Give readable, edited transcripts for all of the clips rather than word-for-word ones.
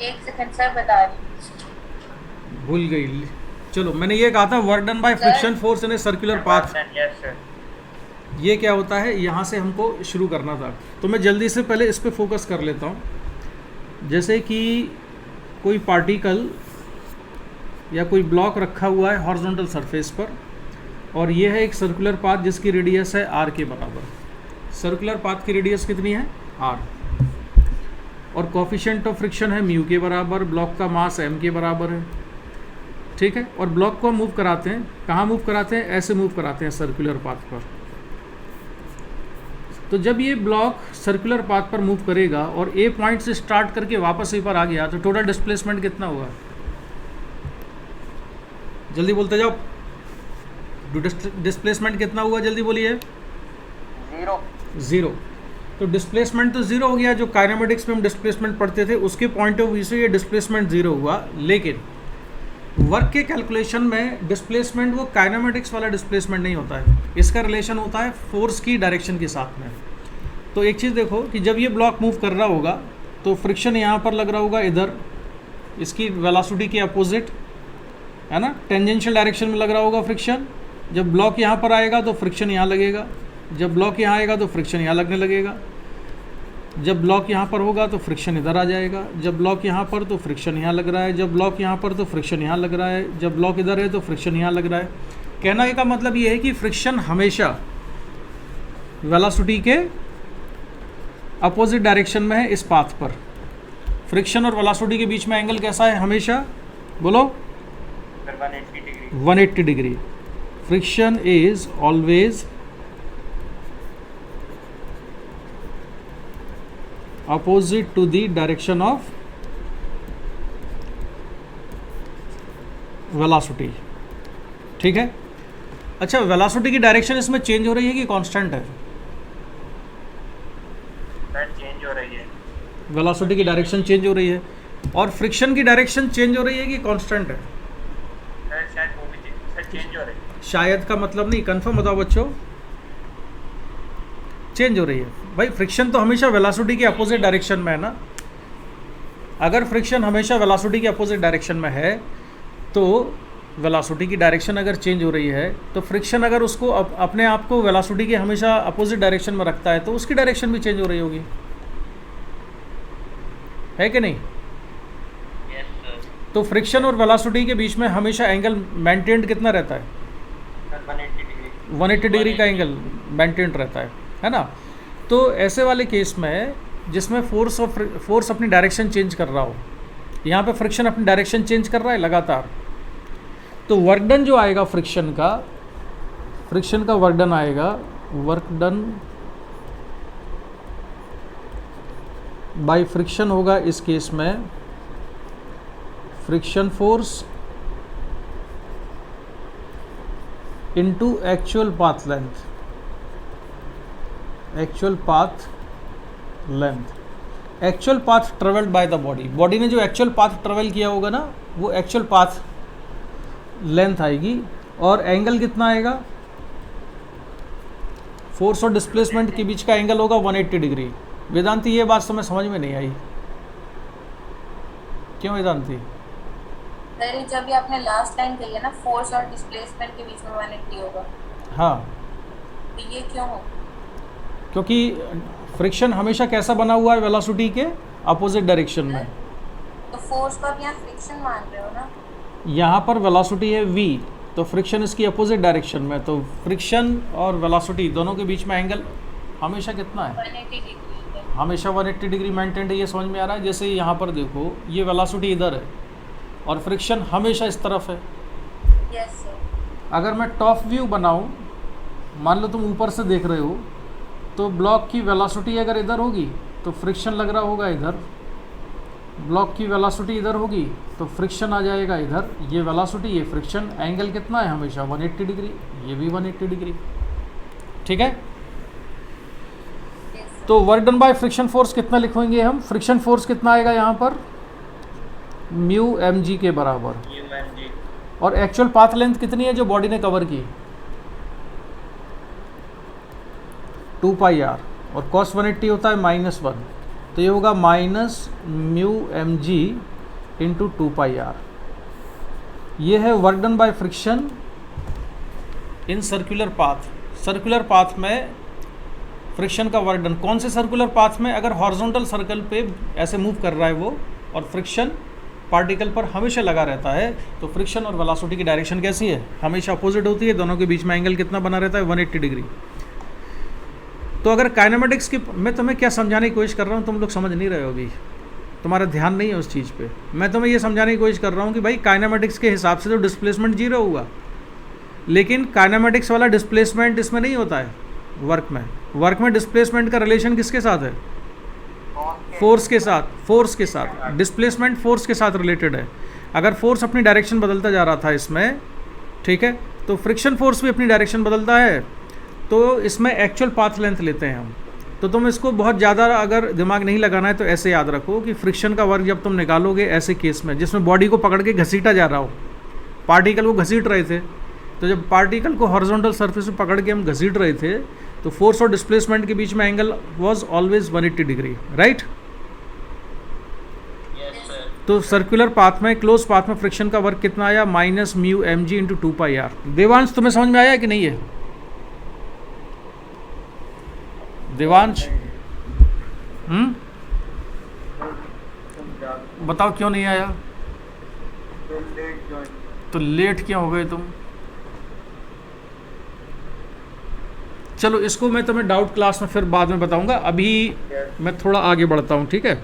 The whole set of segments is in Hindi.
एक सेकंड सर, बता रही हूँ। भूल गई। चलो, मैंने ये कहा था work done bye sir friction force in a circular work path. Done, yes sir. ये क्या होता है, यहाँ से हमको शुरू करना था। तो मैं जल्दी से पहले इस पे फोकस कर लेता हूँ। जैसे कि कोई पार्टिकल या कोई ब्लॉक रखा हुआ है हॉरिजॉन्टल सरफेस पर, और ये है एक सर्कुलर पाथ जिसकी रेडियस है आर के बराबर। सर्कुलर पाथ की रेडियस कितनी है, आर, और कोफिशिएंट ऑफ फ्रिक्शन है म्यू के बराबर, ब्लॉक का मास एम के बराबर है। ठीक है, और ब्लॉक को मूव कराते हैं, कहाँ मूव कराते हैं, ऐसे मूव कराते हैं सर्कुलर पाथ पर। तो जब ये ब्लॉक सर्कुलर पाथ पर मूव करेगा और ए पॉइंट से स्टार्ट करके वापस ए पर आ गया, तो टोटल डिस्प्लेसमेंट कितना होगा, जल्दी बोलते जाओ। डिस्प्लेसमेंट कितना हुआ, जल्दी बोलिए। जीरो। ज़ीरो। तो डिस्प्लेसमेंट तो ज़ीरो हो गया, जो काइनेमेटिक्स में हम डिस्प्लेसमेंट पढ़ते थे उसके पॉइंट ऑफ व्यू से ये डिस्प्लेसमेंट ज़ीरो हुआ। लेकिन वर्क के कैलकुलेशन में डिस्प्लेसमेंट वो काइनेमेटिक्स वाला डिस्प्लेसमेंट नहीं होता है, इसका रिलेशन होता है फोर्स की डायरेक्शन के साथ में। तो एक चीज़ देखो कि जब ये ब्लॉक मूव कर रहा होगा तो फ्रिक्शन यहाँ पर लग रहा होगा इधर, इसकी वेलोसिटी के अपोजिट, है ना, टेंजेंशियल डायरेक्शन में लग रहा होगा फ्रिक्शन। जब ब्लॉक यहाँ पर आएगा तो फ्रिक्शन यहाँ लगेगा, जब ब्लॉक यहाँ आएगा तो फ्रिक्शन यहाँ लगने लगेगा, जब ब्लॉक यहाँ पर होगा तो फ्रिक्शन इधर आ जाएगा, जब ब्लॉक यहाँ पर तो फ्रिक्शन यहाँ लग रहा है, जब ब्लॉक यहाँ पर तो फ्रिक्शन यहाँ लग रहा है, जब ब्लॉक इधर है तो फ्रिक्शन यहाँ लग रहा है। कहने का मतलब ये है कि फ्रिक्शन हमेशा वेलोसिटी के अपोजिट डायरेक्शन में है इस पाथ पर। फ्रिक्शन और वेलोसिटी के बीच में एंगल कैसा है हमेशा, बोलो, 180 degree. 180 degree. Friction is always opposite to the direction of velocity। ठीक है। अच्छा, वेलोसिटी की डायरेक्शन इसमें चेंज हो रही है कि कांस्टेंट है, सर चेंज हो रही है। वेलोसिटी की डायरेक्शन चेंज हो रही है, और फ्रिक्शन की डायरेक्शन चेंज हो रही है कि कांस्टेंट है, सर शायद वो भी सर चेंज हो रही है। शायद का मतलब नहीं, कंफर्म बताओ बच्चों, चेंज हो रही है। भाई फ्रिक्शन तो हमेशा वेलोसिटी के अपोजिट डायरेक्शन में है ना। अगर फ्रिक्शन हमेशा वेलोसिटी के अपोजिट डायरेक्शन में है तो वेलोसिटी की डायरेक्शन अगर चेंज हो रही है तो फ्रिक्शन अगर उसको अपने आप को वेलोसिटी के हमेशा अपोजिट डायरेक्शन में रखता है तो उसकी डायरेक्शन भी चेंज हो रही होगी, है कि नहीं। Yes sir. तो फ्रिक्शन और वेलोसिटी के बीच में हमेशा एंगल मेंटेन्ड कितना रहता है, सर 180 डिग्री। 180 डिग्री का एंगल मेंटेन्ड रहता है ना। तो ऐसे वाले केस में जिसमें फोर्स अपनी डायरेक्शन चेंज कर रहा हो, यहाँ पे फ्रिक्शन अपनी डायरेक्शन चेंज कर रहा है लगातार, तो वर्क डन जो आएगा फ्रिक्शन का वर्क डन आएगा, वर्क डन बाय फ्रिक्शन होगा इस केस में friction force into actual path length, actual path length, actual path travelled by the body ने जो एक्चुअल पाथ ट्रेवल किया होगा ना, वो एक्चुअल पाथ लेंथ आएगी। और एंगल कितना आएगा, फोर्स और डिस्प्लेसमेंट के बीच का एंगल होगा 180 डिग्री। वेदांती ये बात तुम्हें समझ में नहीं आई, क्यों वेदांती। सर ये जब भी आपने लास्ट लाइन कही है ना, फोर्स और डिस्प्लेसमेंट के बीच में 180 होगा, हाँ, तो ये क्यों हो? क्योंकि फ्रिक्शन हमेशा कैसा बना हुआ है, वेलोसिटी के अपोजिट डायरेक्शन में। तो फोर्स को आप यहाँ फ्रिक्शन मान रहे हो ना। यहाँ पर वेलोसिटी है v, तो फ्रिक्शन इसकी अपोजिट डायरेक्शन में, तो फ्रिक्शन और वेलोसिटी दोनों के बीच में एंगल हमेशा कितना है, 180 डिग्री है। हमेशा 180 डिग्री मेंटेन्ड है। ये समझ में आ रहा है। जैसे यहाँ पर देखो, ये वेलोसिटी इधर है और फ्रिक्शन हमेशा इस तरफ है। Yes sir. अगर मैं टॉप व्यू बनाऊँ, मान लो तुम ऊपर से देख रहे हो, तो ब्लॉक की वेलोसिटी अगर इधर होगी तो फ्रिक्शन लग रहा होगा इधर, ब्लॉक की वेलोसिटी इधर होगी तो फ्रिक्शन आ जाएगा इधर। ये वेलोसिटी, ये फ्रिक्शन, एंगल कितना है हमेशा 180 डिग्री, ये भी 180 डिग्री। ठीक है। तो work done by friction force कितना लिखेंगे हम, फ्रिक्शन फोर्स कितना आएगा यहाँ पर, म्यू एम जी के बराबर। जी। और एक्चुअल पाथ लेंथ कितनी है जो बॉडी ने कवर की, 2 पाई आर, और कॉस 180 होता है -1, तो ये होगा minus mu M G into 2πr। ये है work done by friction in circular path. Circular path में फ्रिक्शन का वर्क डन, कौन से सर्कुलर पाथ में? अगर हॉरिजॉन्टल सर्कल पे ऐसे मूव कर रहा है वो और फ्रिक्शन पार्टिकल पर हमेशा लगा रहता है, तो फ्रिक्शन और वेलोसिटी की डायरेक्शन कैसी है? हमेशा अपोजिट होती है। दोनों के बीच में एंगल कितना बना रहता है? 180 डिग्री। तो अगर काइनेमेटिक्स की, मैं तुम्हें क्या समझाने की कोशिश कर रहा हूँ, तुम लोग समझ नहीं रहे हो अभी, तुम्हारा ध्यान नहीं है उस चीज़ पे। मैं तुम्हें ये समझाने की कोशिश कर रहा हूँ कि भाई काइनेमेटिक्स के हिसाब से तो डिस्प्लेसमेंट 0 हुआ, लेकिन काइनेमेटिक्स वाला डिस्प्लेसमेंट इसमें नहीं होता है वर्क में। वर्क में डिस्प्लेसमेंट का रिलेशन किसके साथ है? फोर्स के साथ। फोर्स के साथ डिस्प्लेसमेंट फोर्स के साथ रिलेटेड है। अगर फोर्स अपनी डायरेक्शन बदलता जा रहा था इसमें, ठीक है, तो फ्रिक्शन फोर्स भी अपनी डायरेक्शन बदलता है। तो इसमें एक्चुअल पाथ लेंथ लेते हैं हम। तो तुम इसको बहुत ज़्यादा अगर दिमाग नहीं लगाना है तो ऐसे याद रखो कि फ्रिक्शन का वर्क जब तुम निकालोगे ऐसे केस में जिसमें बॉडी को पकड़ के घसीटा जा रहा हो, पार्टिकल को घसीट रहे थे, तो जब पार्टिकल को हॉरिजॉन्टल सरफेस पे पकड़ के हम घसीट रहे थे तो फोर्स और डिस्प्लेसमेंट के बीच में angle was always 180 degree, right? तो सर्कुलर पाथ में, क्लोज पाथ में फ्रिक्शन का वर्क कितना आया? Minus mu M G into 2πr। Devansh तुम्हें समझ में आया कि नहीं है? देवांश बताओ क्यों नहीं आया? तो लेट क्यों हो गए तुम? चलो इसको मैं तुम्हें डाउट क्लास में फिर बाद में बताऊंगा, अभी मैं थोड़ा आगे बढ़ता हूँ, ठीक है?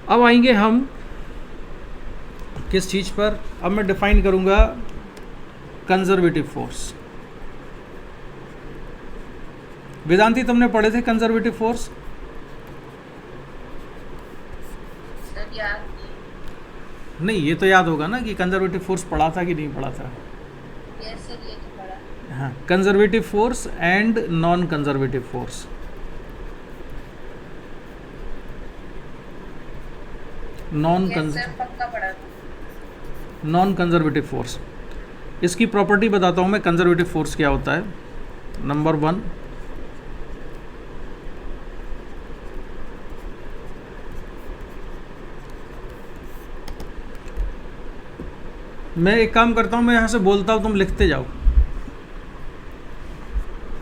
अब आएंगे हम किस चीज़ पर? अब मैं डिफाइन करूंगा कंजर्वेटिव फोर्स। वेदांती तुमने पढ़े थे कंजर्वेटिव फोर्स? सर याद नहीं, ये तो याद होगा ना कि कंजर्वेटिव फोर्स पढ़ा था कि नहीं पढ़ा था? यस सर, ये तो पढ़ा। हाँ, conservative force and non conservative force. Yes sir, पक्का पढ़ा था। नॉन कंजर्वेटिव फोर्स, इसकी प्रॉपर्टी बताता हूँ मैं। कंजर्वेटिव फोर्स क्या होता है? नंबर 1, मैं एक काम करता हूँ, मैं यहाँ से बोलता हूँ, तुम लिखते जाओ,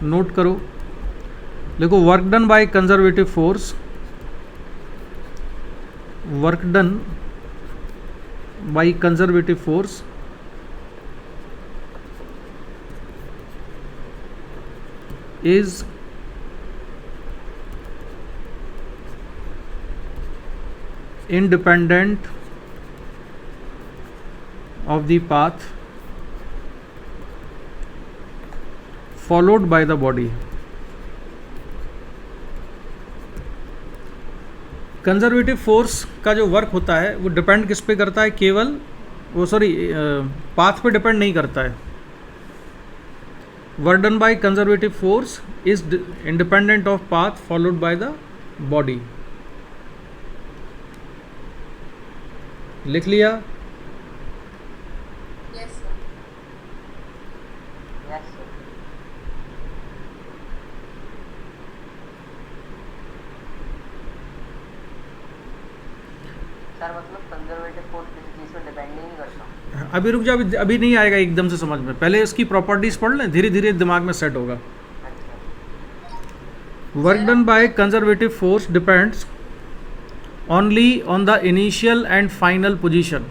नोट करो। देखो, work done by conservative force, work done by conservative force is independent of the path followed by the body. Conservative force का जो वर्क होता है वो डिपेंड किस पे करता है? केवल वो पाथ पे डिपेंड नहीं करता है। Work done by conservative force is independent of path followed by the body. लिख लिया? Yes sir. सर मतलब कंजर्वेटिव फोर्स किसी चीज़ पे डिपेंड नहीं करता। अभी रुक जाओ, अभी नहीं आएगा एकदम से समझ में, पहले इसकी प्रॉपर्टीज पढ़ लें, धीरे धीरे दिमाग में सेट होगा। Work done by conservative force depends only on the initial and final position.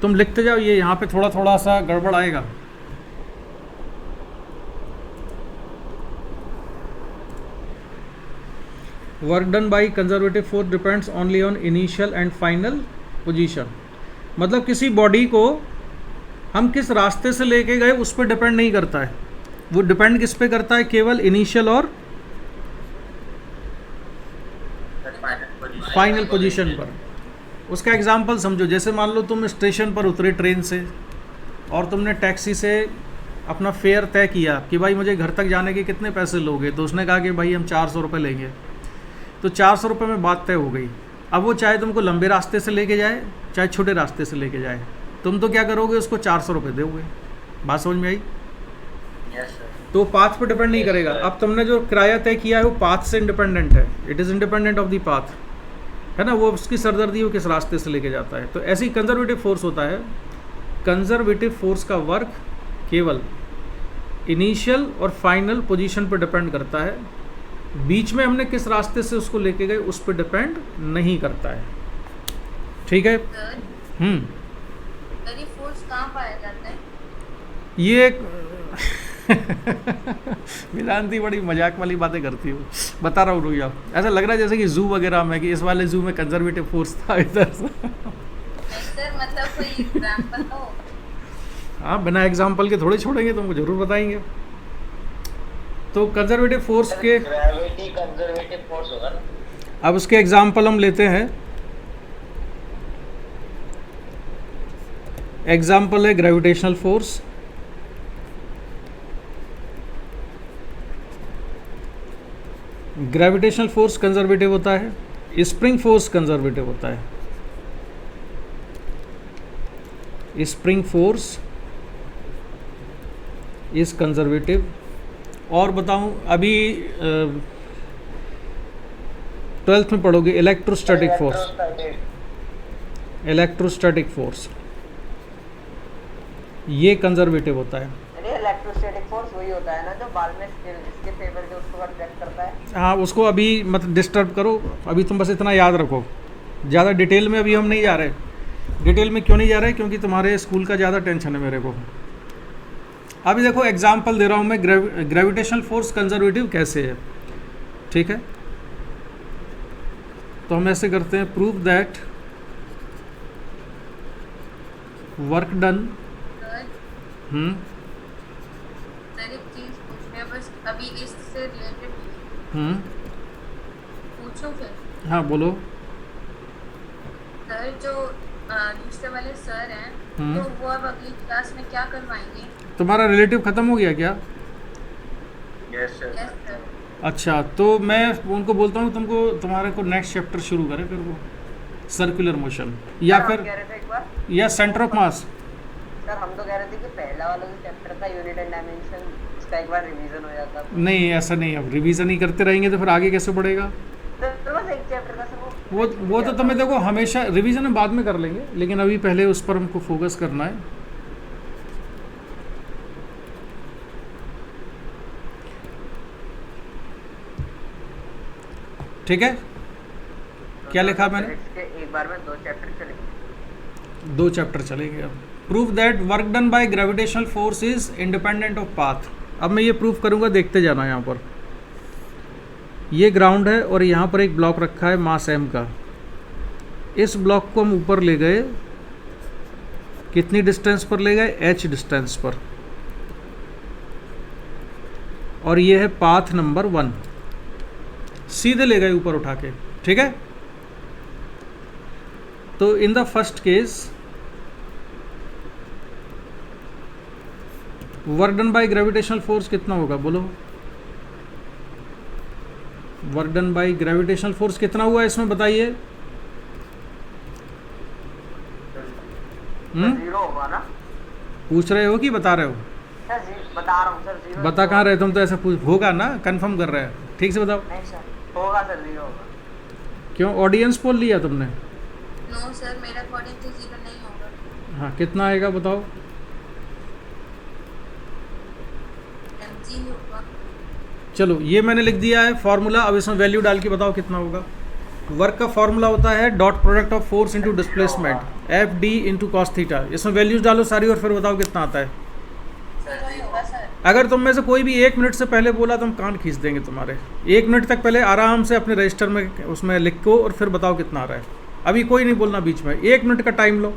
तुम लिखते जाओ, ये यहाँ पे थोड़ा थोड़ा सा गड़बड़ आएगा। Work done by conservative force depends only on initial and final position, मतलब किसी बॉडी को हम किस रास्ते से लेके गए उस पर डिपेंड नहीं करता है। वो डिपेंड किस पे करता है? केवल इनिशियल और फाइनल पोजीशन पर। उसका एग्जांपल समझो, जैसे मान लो तुम स्टेशन पर उतरे ट्रेन से और तुमने टैक्सी से अपना फेयर तय किया कि भाई मुझे घर तक जाने के कितने पैसे लोगे, तो उसने कहा कि भाई हम 400 रुपये लेंगे। तो 400 रुपये में बात तय हो गई। अब वो चाहे तुमको लंबे रास्ते से लेके जाए चाहे छोटे रास्ते से लेके जाए, तुम तो क्या करोगे, उसको 400 रुपये दोगे। बात समझ में आई? Yes sir. तो पाथ पे डिपेंड नहीं करेगा। अब तुमने जो किराया तय किया है वो पाथ से इंडिपेंडेंट है, it is independent of the path, है ना। वो उसकी सरदर्दी वो किस रास्ते से लेके जाता है। तो ऐसे ही कंजर्वेटिव फोर्स होता है। कंजर्वेटिव फोर्स का वर्क केवल इनिशियल और फाइनल पोजीशन पर डिपेंड करता है, बीच में हमने किस रास्ते से उसको लेके गए उस पर डिपेंड नहीं करता है। ठीक है। सर ये फोर्स कहाँ पाया जाता है? ये वेदांती बड़ी मजाक वाली बातें करती हो, बता रहा हूँ रुक जाओ। ऐसा लग रहा है जैसे कि जू वगैरह में, कि इस वाले जू में कंजर्वेटिव फोर्स था इधर से। नहीं सर, मतलब कोई एग्जाम्पल हो। हाँ, बिना एग्जाम्पल के थोड़े छोड़ेंगे, तुमको जरूर बताएंगे। तो कंजर्वेटिव फोर्स के ग्रेविटी कंजर्वेटिव फोर्स होगा ना। अब उसके एग्जाम्पल हम लेते हैं। एग्जाम्पल है gravitational force. Gravitational force conservative होता है, स्प्रिंग फोर्स कंजर्वेटिव होता है। Spring force is conservative. और बताऊं, अभी 12th में पढ़ोगे इलेक्ट्रोस्टैटिक फोर्स। इलेक्ट्रोस्टैटिक फोर्स ये कंजर्वेटिव होता है। अरे इलेक्ट्रोस्टैटिक फोर्स वही होता है ना जो बाल में इसके फेवर के उसको अट्रैक्ट करता है। हाँ, उसको अभी मत डिस्टर्ब करो, अभी तुम बस इतना याद रखो। ज़्यादा डिटेल में अभी हम नहीं जा रहे। डिटेल में क्यों नहीं जा रहे? क्योंकि तुम्हारे स्कूल का ज़्यादा टेंशन है मेरे को। अभी देखो एग्जाम्पल दे रहा हूँ मैं, ग्रेविटेशनल फोर्स कंजर्वेटिव कैसे है। ठीक है, तो हम ऐसे करते हैं, prove that work done. Sir एक चीज पूछनी है बस, अभी इससे रिलेटेड पूछूं फिर? हाँ बोलो। सर जो दूसरे वाले सर हैं तो वो अब अगली क्लास में क्या करवाएंगे? तुम्हारा रिलेटिव ख़त्म हो गया क्या? Yes sir. Yes sir. अच्छा, तो मैं उनको बोलता हूँ तुमको तुम्हारे को नेक्स्ट चैप्टर शुरू करें, फिर वो सर्कुलर मोशन या सर, हम फिर कह रहे थे एक बार, या सेंटर ऑफ मास। सर हम तो कह रहे थे कि पहला वाला जो चैप्टर था यूनिट एंड डायमेंशन, उसका एक बार रिवीजन हो जाता तो। नहीं, ऐसा नहीं, अब रिवीजन ही करते रहेंगे तो फिर आगे कैसे बढ़ेगा? तो बस एक चैप्टर था सर वो तो तुम्हें देखो हमेशा रिवीजन में बाद में कर लेंगे, लेकिन अभी पहले उस पर हमको फोकस करना है। ठीक है, क्या लिखा मैंने? फिजिक्स के एक बार में 2 चैप्टर चलेंगे। 2 चैप्टर चलेंगे अब। Prove that work done by gravitational force is independent of path. अब मैं ये प्रूव करूँगा, देखते जाना। यहाँ पर ये ग्राउंड है और यहाँ पर एक ब्लॉक रखा है मास m का। इस ब्लॉक को हम ऊपर ले गए, कितनी डिस्टेंस पर ले गए? h डिस्टेंस पर। और ये है पाथ नंबर 1, सीधे ले गए ऊपर उठा के। ठीक है, तो in the first case work done by gravitational force कितना होगा बोलो? Work done by gravitational force कितना हुआ इसमें बताइए? जीरो होगा ना? पूछ रहे हो कि बता रहे हो? सर बता रहा हूँ सर, जीरो। बता कहाँ रहे तुम? तो ऐसे होगा ना, कंफर्म कर रहे हैं। ठीक से बताओ। नहीं सर, होगा सर, जीरो होगा। क्यों, ऑडियंस पोल लिया तुमने? नो सर, मेरा अकॉर्डिंग टू जीरो नहीं होगा। हाँ, कितना आएगा बताओ? mg होगा। चलो, ये मैंने लिख दिया है फॉर्मूला। अब इसमें वैल्यू डाल के बताओ कितना होगा। वर्क का फॉर्मूला होता है dot product of force into displacement, F D into cos theta. इसमें वैल्यूज डालो सारी और फिर बताओ कितना आता है। सर वही होगा सर। अगर तुम में से कोई भी 1 मिनट से पहले बोला तो हम कान खींच देंगे तुम्हारे। 1 मिनट तक पहले आराम से अपने रजिस्टर में उसमें लिखो और फिर बताओ कितना आ रहा है। अभी कोई नहीं बोलना बीच में, 1 मिनट का टाइम लो।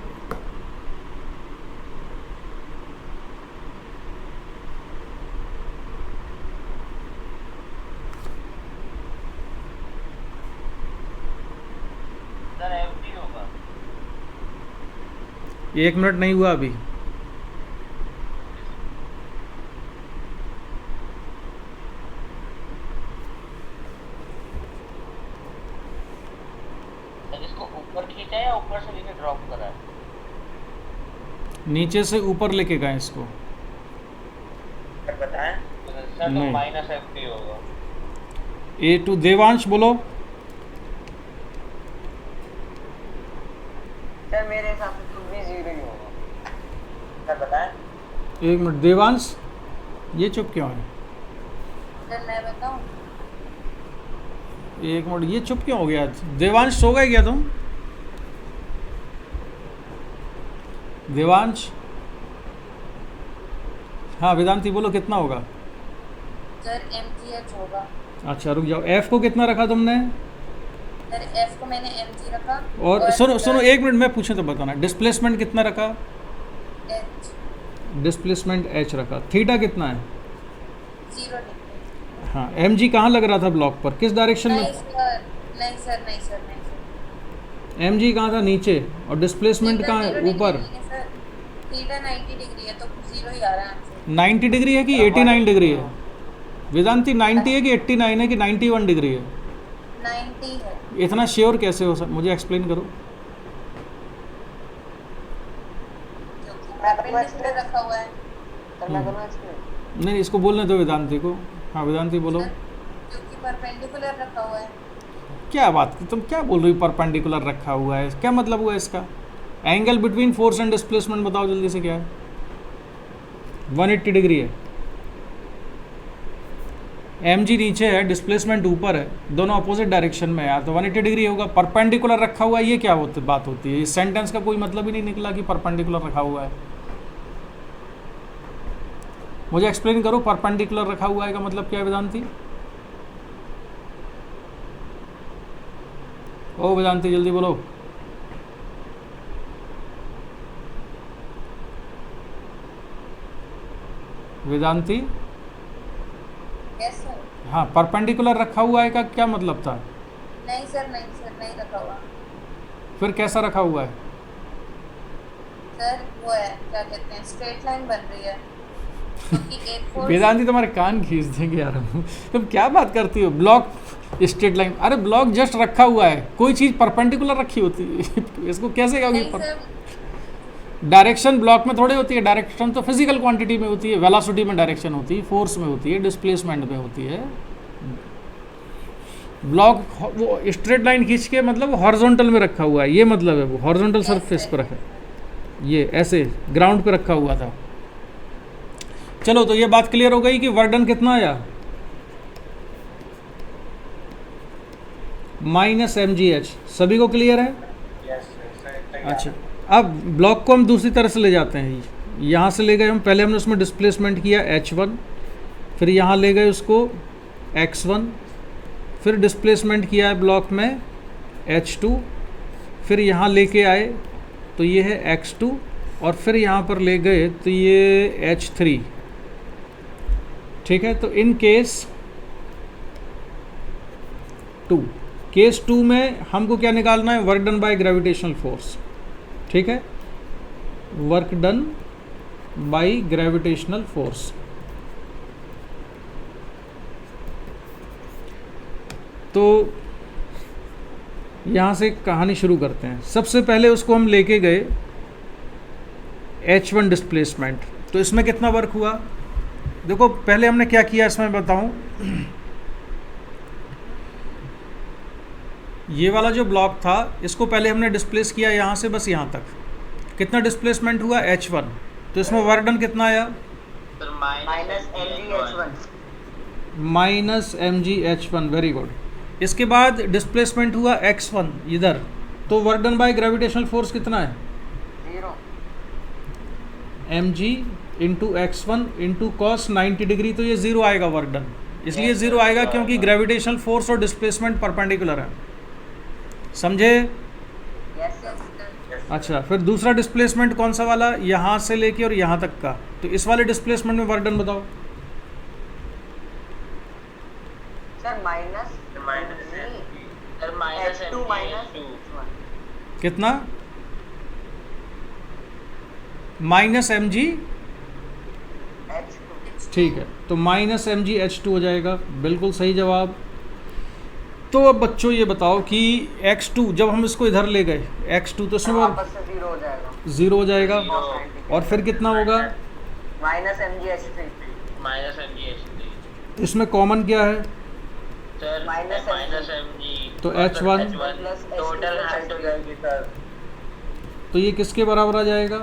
सर एफडी होगा। 1 मिनट नहीं हुआ अभी। सर नीचे से ऊपर लेके गए इसको। सर बताएं। सर तो नहीं। माइनस एफ पी होगा। A2 देवांश बोलो। सर मेरे हिसाब से तो भी जीरो ही होगा। सर बताएं। एक मिनट देवांश, ये चुप क्यों है? सर मैं बताऊं? एक मिनट, ये चुप क्यों हो गया? देवांश सो गए क्या तुम? देवांश, हाँ वेदांती बोलो कितना होगा? सर mgh होगा। अच्छा रुक जाओ, F को कितना रखा तुमने? सर f को मैंने mg रखा और सुनो सुनो, एक मिनट मैं पूछूं तो बताना, डिस्प्लेसमेंट कितना रखा? h डिस्प्लेसमेंट H रखा। थीटा कितना है? 0 डिग्री। हाँ, mg कहाँ लग रहा था ब्लॉक पर, किस डायरेक्शन नहीं में? सर नहीं सर नहीं सर नहीं सर। mg कहाँ था? नीचे। और डिस्प्लेसमेंट थीटा कहाँ 0 है? डिग्री ऊपर। नहीं है सर, थीटा 90 डिग्री है तो 0 ही आ रहा है आंसर। 90 डिग्री है कि 89 डिग्री है? वेदांती 90 है कि 89 है कि 91 डिग्री है? 90 है। इतना श्योर कैसे हो सर, मुझे एक्सप्लेन करो। क्योंकि परपेंडिकुलर रखा हुआ है। सर मैं करूँ एक्सप्लेन? नहीं, इसको बोलने दो वेदांती को। हाँ वेदांती बोलो। सर, क्योंकि परपेंडिकुलर रखा हुआ है। क्या बात, तुम क्या बोल रही हो? परपेंडिकुलर रखा हुआ है, क्या मतलब हुआ इसका? Angle between force and displacement बताओ जल्दी से, क्या है? 180 डिग्री है। mg नीचे है, डिस्प्लेसमेंट ऊपर है, दोनों अपोजिट डायरेक्शन में है, तो 180 डिग्री होगा। परपेंडिकुलर रखा हुआ है, ये क्या बात होती है? इस सेंटेंस का कोई मतलब ही नहीं निकला कि परपेंडिकुलर रखा हुआ है। मुझे एक्सप्लेन करो, परपेंडिकुलर रखा हुआ है का मतलब क्या है वेदांती? ओ वेदांती जल्दी बोलो। Vedanti, yes sir. हाँ, परपेंडिकुलर रखा हुआ है का क्या मतलब था? नहीं सर नहीं रखा हुआ। फिर कैसा रखा हुआ है? सर वो है, क्या कहते हैं, स्ट्रेट लाइन बन रही है क्योंकि एक फोर्स। वेदांती तुम्हारे कान खींच देंगे यार। तुम क्या बात करती हो? ब्लॉक स्ट्रेट लाइन, अरे ब्लॉक जस्ट रखा हुआ है, कोई चीज़ परपेंडिकुलर रखी होती है। इसको कैसे कहोगे? नहीं सर, डायरेक्शन ब्लॉक में थोड़ी होती है, डायरेक्शन तो फिजिकल क्वांटिटी में होती है, वेलोसिटी में डायरेक्शन होती है, फोर्स में होती है, डिस्प्लेसमेंट में होती है। ब्लॉक वो स्ट्रेट लाइन खींच के मतलब हॉरिजॉन्टल में रखा हुआ है, ये मतलब है, वो हॉरिजॉन्टल सरफेस पर रखा है, ये ऐसे ग्राउंड पे रखा हुआ था। चलो, तो ये बात क्लियर हो गई कि वर्क डन कितना आया? -mgh। सभी को क्लियर है? Yes sir. अच्छा, अब ब्लॉक को हम दूसरी तरह से ले जाते हैं। यहाँ से ले गए हम, पहले हमने उसमें डिस्प्लेसमेंट किया h1, फिर यहाँ ले गए उसको x1, फिर डिस्प्लेसमेंट किया है ब्लॉक में h2, फिर यहाँ लेके आए तो ये है x2, और फिर यहाँ पर ले गए तो ये h3। ठीक है, तो इन केस 2 में हमको क्या निकालना है? Work done by gravitational force. ठीक है, work done by gravitational force. तो यहाँ से कहानी शुरू करते हैं। सबसे पहले उसको हम लेके गए h1 डिस्प्लेसमेंट, तो इसमें कितना वर्क हुआ? देखो पहले हमने क्या किया इसमें बताऊं। ये वाला जो ब्लॉक था इसको पहले हमने डिस्प्लेस किया यहाँ से बस यहाँ तक। कितना डिस्प्लेसमेंट हुआ? h1। तो इसमें वर्क डन कितना आया? Sir minus -mgh1। Very good. इसके बाद डिस्प्लेसमेंट हुआ x1 इधर, तो work done by gravitational force कितना है? 0। mg into x1 into cos 90 degree, तो ये 0 आएगा वर्क डन। इसलिए 0 आएगा क्योंकि ग्रेविटेशनल फोर्स और डिस्प्लेसमेंट परपेंडिकुलर है। समझे? Yes sir. अच्छा, फिर दूसरा डिस्प्लेसमेंट कौन सा वाला? यहाँ से लेके और यहाँ तक का। तो इस वाले डिस्प्लेसमेंट में वर्क डन बताओ। सर माइनस -2 कितना? -mg। h2। ठीक है, तो -mgh2 हो जाएगा। बिल्कुल सही जवाब। तो अब बच्चों ये बताओ कि x2 जब हम इसको इधर ले गए x2, तो इसमें वापस से 0 हो जाएगा। 0 हो जाएगा। Zero। cos 90 और फिर कितना होगा? माइनस mgh3 माइनस mgh3 इसमें कॉमन क्या है? सर माइनस माइनस mg तो H1 प्लस टोटल हाइट हो जाएगी सर तो ये किसके बराबर आ जाएगा?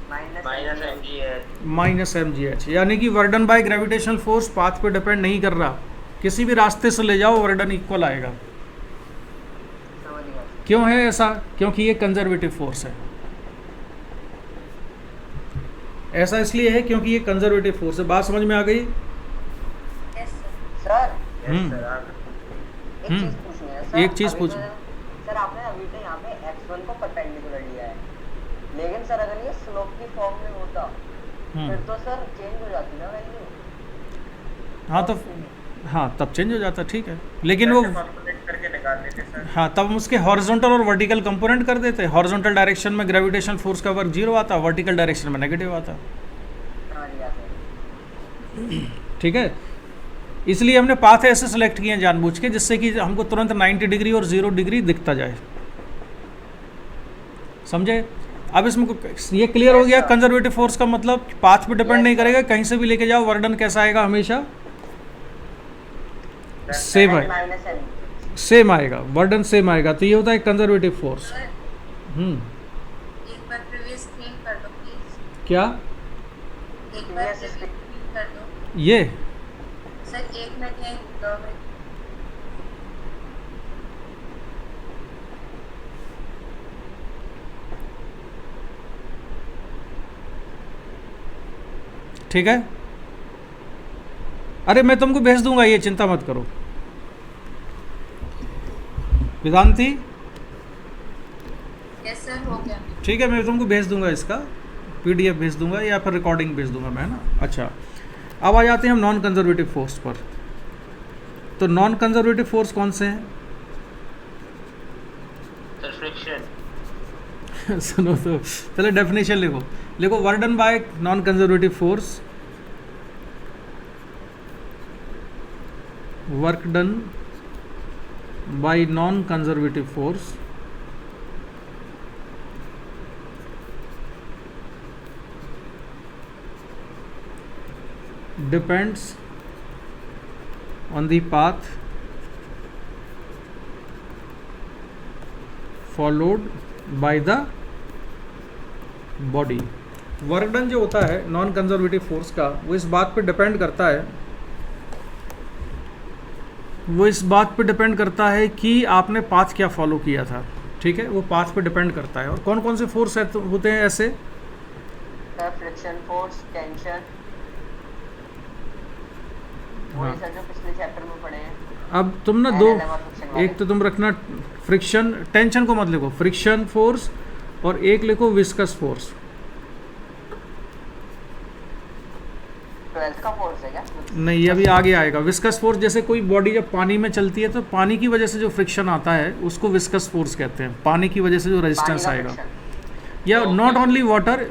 माइनस mgh माइनस mgh, यानी कि वर्डन बाय ग्रेविटेशनल फोर्स पाथ पे डिपेंड नहीं कर रहा, किसी भी रास्ते से ले जाओ वर्डन इक्वल आएगा। समझ गया। क्यों है ऐसा? क्योंकि ये कंजर्वेटिव फोर्स है। ऐसा इसलिए है क्योंकि ये कंजर्वेटिव फोर्स है। बात समझ में आ गई? Yes sir. सर हम्म, एक हम्म, चीज पूछनी है सर। एक चीज अभी पूछो। सर आपने अभी तो यहाँ पे x1 को परपेंडिकुलर लिया है, लेकिन सर अगर ये स्लोप की फॉर्म में होता फिर तो सर चेंज हो जाती ना वैल्यू। हाँ तो हाँ तब चेंज हो जाता, ठीक है, लेकिन वो कॉम्पोनेंट करके निकाल लेते सर। हाँ तब हम उसके हॉरिजॉन्टल और वर्टिकल कंपोनेंट कर देते। हॉरिजॉन्टल डायरेक्शन में ग्रेविटेशनल फोर्स का वर्क 0 आता, वर्टिकल डायरेक्शन में नेगेटिव आता। समझ गया सर। ठीक है, इसलिए हमने पाथ ऐसे सेलेक्ट किए हैं जानबूझ के, जिससे कि हमको तुरंत 90 डिग्री और 0 डिग्री दिखता जाए। समझे? अब इसमें ये क्लियर हो गया कंजर्वेटिव फोर्स का मतलब पाथ पे डिपेंड नहीं करेगा, कहीं से भी लेके जाओ वर्डन कैसा आएगा? हमेशा सेम है, माइनस mg सेम आएगा, वर्डन सेम आएगा। तो ये होता है कंजर्वेटिव फोर्स। सर एक बार प्रीवियस स्क्रीन कर दो प्लीज। क्या? एक बार Previous प्रीवियस स्क्रीन कर दो ये सर। 1 मिनट है 2 मिनट। ठीक है, अरे मैं तुमको भेज दूंगा, ये चिंता मत करो। वेदांती यस सर हो गया। ठीक है, मैं तुमको भेज दूंगा, इसका पीडीएफ भेज दूंगा या फिर रिकॉर्डिंग भेज दूंगा मैं, है ना। अच्छा, अब आ जाते हैं हम नॉन कंजर्वेटिव फोर्स पर। तो नॉन कंजर्वेटिव फोर्स कौन से हैं? सर फ्रिक्शन सुनो तो पहले डेफिनेशन लिखो। लिखो work done bye non conservative force, work done bye non conservative force depends on the path followed by the body। Work done जो होता है नॉन कंजर्वेटिव फोर्स का, वो इस बात पे डिपेंड करता है, कि आपने पाथ क्या फॉलो किया था। ठीक है, वो पाथ पे डिपेंड करता है। और कौन कौन से फोर्स होते हैं ऐसे? फ्रिक्शन फोर्स, टेंशन, वही सर जो पिछले चैप्टर में पढ़े हैं। अब तुम ना दो, एक तो तुम रखना फ्रिक्शन, टेंशन को मत लिखो, फ्रिक्शन फोर्स, और एक लिखो विस्कस फोर्स। 12th का फोर्स है क्या? नहीं, ये अभी आगे आएगा। विस्कस फोर्स, जैसे कोई बॉडी जब पानी में चलती है तो पानी की वजह से जो फ्रिक्शन आता है उसको विस्कस फोर्स कहते हैं। पानी की वजह से जो रेजिस्टेंस आएगा, या not only water,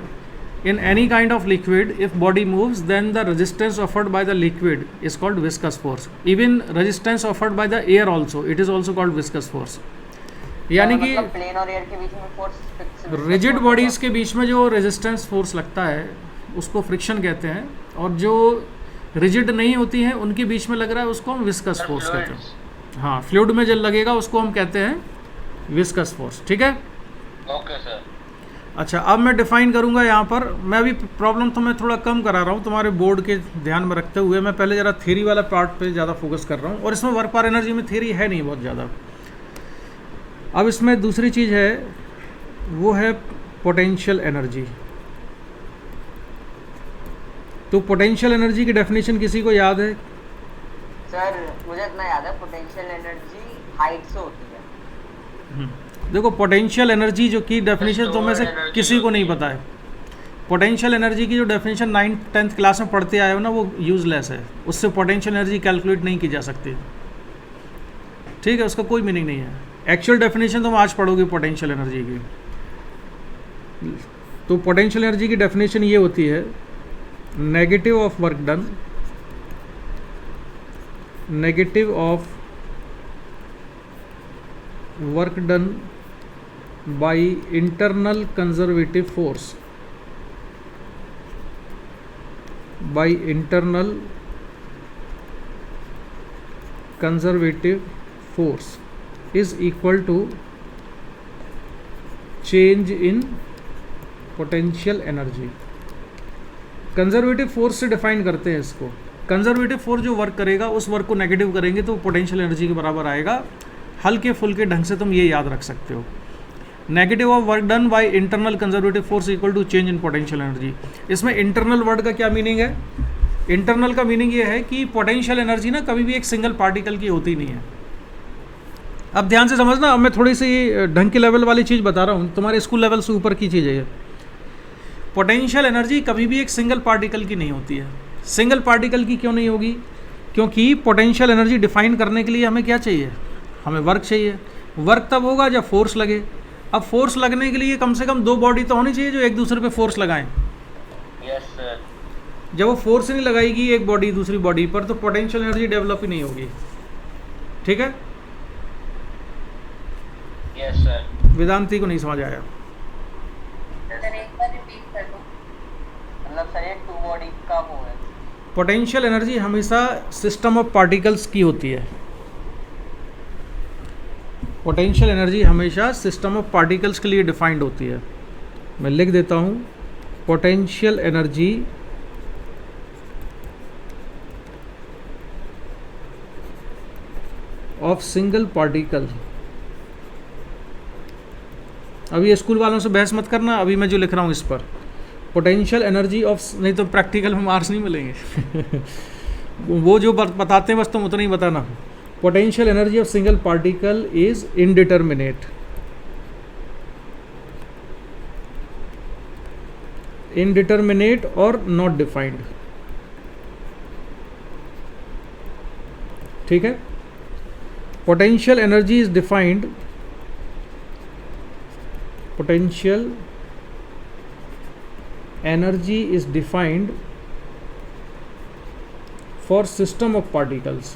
in any kind of liquid, if body moves then the resistance offered by the liquid is called viscous force. Even resistance offered by the air also, it is also called viscous force। यानी कि प्लेन और एयर के बीच में फोर्स, रिजिड बॉडीज के बीच में जो रेजिस्टेंस फोर्स लगता है उसको फ्रिक्शन कहते हैं, और जो रिजिड नहीं होती हैं उनके बीच में लग रहा है उसको हम विस्कस फोर्स कहते हैं। हाँ, फ्लूइड में जब लगेगा उसको हम कहते हैं विस्कस फोर्स। ठीक है, ओके सर। अच्छा, अब मैं डिफाइन करूंगा यहाँ पर। मैं अभी प्रॉब्लम तो मैं थोड़ा कम करा रहा हूँ तुम्हारे बोर्ड के ध्यान में रखते हुए। मैं पहले ज़रा थ्योरी वाला पार्ट पे ज़्यादा फोकस कर रहा हूँ, और इसमें वर्क पावर एनर्जी में थ्योरी है नहीं बहुत ज़्यादा। अब इसमें दूसरी चीज़ है, वो है पोटेंशियल एनर्जी। तो पोटेंशियल एनर्जी की डेफिनेशन किसी को याद है? सर मुझे इतना याद है, पोटेंशियल एनर्जी हाइट से होती है। देखो, पोटेंशियल एनर्जी जो की डेफिनेशन तो में से किसी को नहीं पता है। पोटेंशियल एनर्जी की जो डेफिनेशन 9th 10th क्लास में पढ़ते आए हो ना, वो यूजलेस है। उससे पोटेंशियल एनर्जी कैलकुलेट नहीं की जा सकती। ठीक है, उसका कोई मीनिंग नहीं है। एक्चुअल डेफिनेशन तुम आज पढ़ोगे पोटेंशियल एनर्जी की। तो पोटेंशियल एनर्जी की डेफिनेशन ये होती है, negative of work done, negative of work done by internal conservative force by internal conservative force is equal to change in potential energy. Conservative force से डिफाइन करते हैं इसको। कंजर्वेटिव फोर्स जो वर्क करेगा उस वर्क को नेगेटिव करेंगे तो पोटेंशियल एनर्जी के बराबर आएगा। हल्के फुल्के ढंग से तुम ये याद रख सकते हो। Negative of work done by internal conservative force equal to change in potential energy. इसमें इंटरनल वर्ड का क्या मीनिंग है? इंटरनल का मीनिंग ये है कि पोटेंशियल एनर्जी ना कभी भी एक सिंगल पार्टिकल की होती नहीं है। अब ध्यान से समझना, अब मैं थोड़ी सी ढंग के लेवल वाली चीज़ बता रहा हूँ, तुम्हारे स्कूल लेवल से ऊपर की चीज़ है ये। पोटेंशियल एनर्जी कभी भी एक सिंगल पार्टिकल की नहीं होती है। सिंगल पार्टिकल की क्यों नहीं होगी? क्योंकि पोटेंशियल एनर्जी डिफाइन करने के लिए हमें क्या चाहिए? हमें वर्क चाहिए। वर्क तब होगा जब फोर्स लगे। अब फोर्स लगने के लिए कम से कम दो बॉडी तो होनी चाहिए जो एक दूसरे पे फोर्स लगाएं। Yes sir. जब वो फोर्स नहीं लगाएगी एक बॉडी दूसरी बॉडी पर तो पोटेंशियल एनर्जी डेवलप ही नहीं होगी। ठीक है? Yes sir. वेदांती को नहीं समझ आया? सर एक बार रिपीट कर दो। मतलब सर ये टू बॉडी का वो है। पोटेंशियल एनर्जी हमेशा सिस्टम ऑफ पार्टिकल्स की होती है। पोटेंशियल एनर्जी हमेशा सिस्टम ऑफ पार्टिकल्स के लिए डिफाइंड होती है। मैं लिख देता हूँ, potential energy of single particle. अभी स्कूल वालों से बहस मत करना, अभी मैं जो लिख रहा हूँ इस पर। पोटेंशियल एनर्जी ऑफ, नहीं तो प्रैक्टिकल में मार्क्स नहीं मिलेंगे। वो जो बताते हैं बस तुम उतना ही बताना। Potential energy of single particle is indeterminate. Indeterminate और नॉट डिफाइंड। ठीक है? Potential energy is defined, potential energy is defined for system of particles.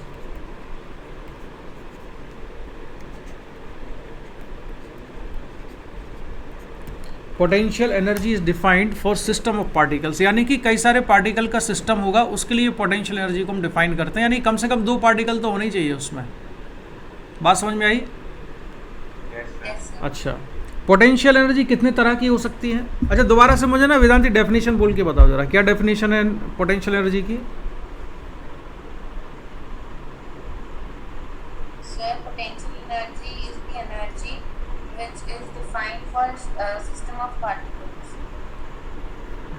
Potential energy is defined for system of particles, यानी कि कई सारे पार्टिकल का सिस्टम होगा उसके लिए पोटेंशियल एनर्जी को हम डिफाइन करते हैं। यानी कम से कम दो पार्टिकल तो होने ही चाहिए उसमें। बात समझ में आई? Yes sir. अच्छा, पोटेंशियल एनर्जी कितने तरह की हो सकती है? अच्छा दोबारा से मुझे ना वेदांती डेफिनेशन बोल के बताओ जरा, क्या डेफिनेशन है पोटेंशियल एनर्जी की? Sir potential energy is the energy which is defined for system of particles.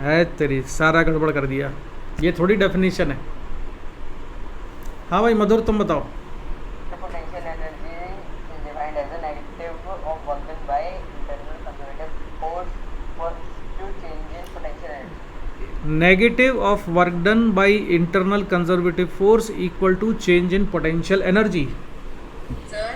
है तेरी, सारा गड़बड़ कर दिया। ये थोड़ी डेफिनेशन है। हाँ भाई मधुर तुम बताओ। Potential energy is defined as a negative of work done by internal conservative force for to change in potential energy. Negative of work done by internal conservative force equal to change in potential energy. Sir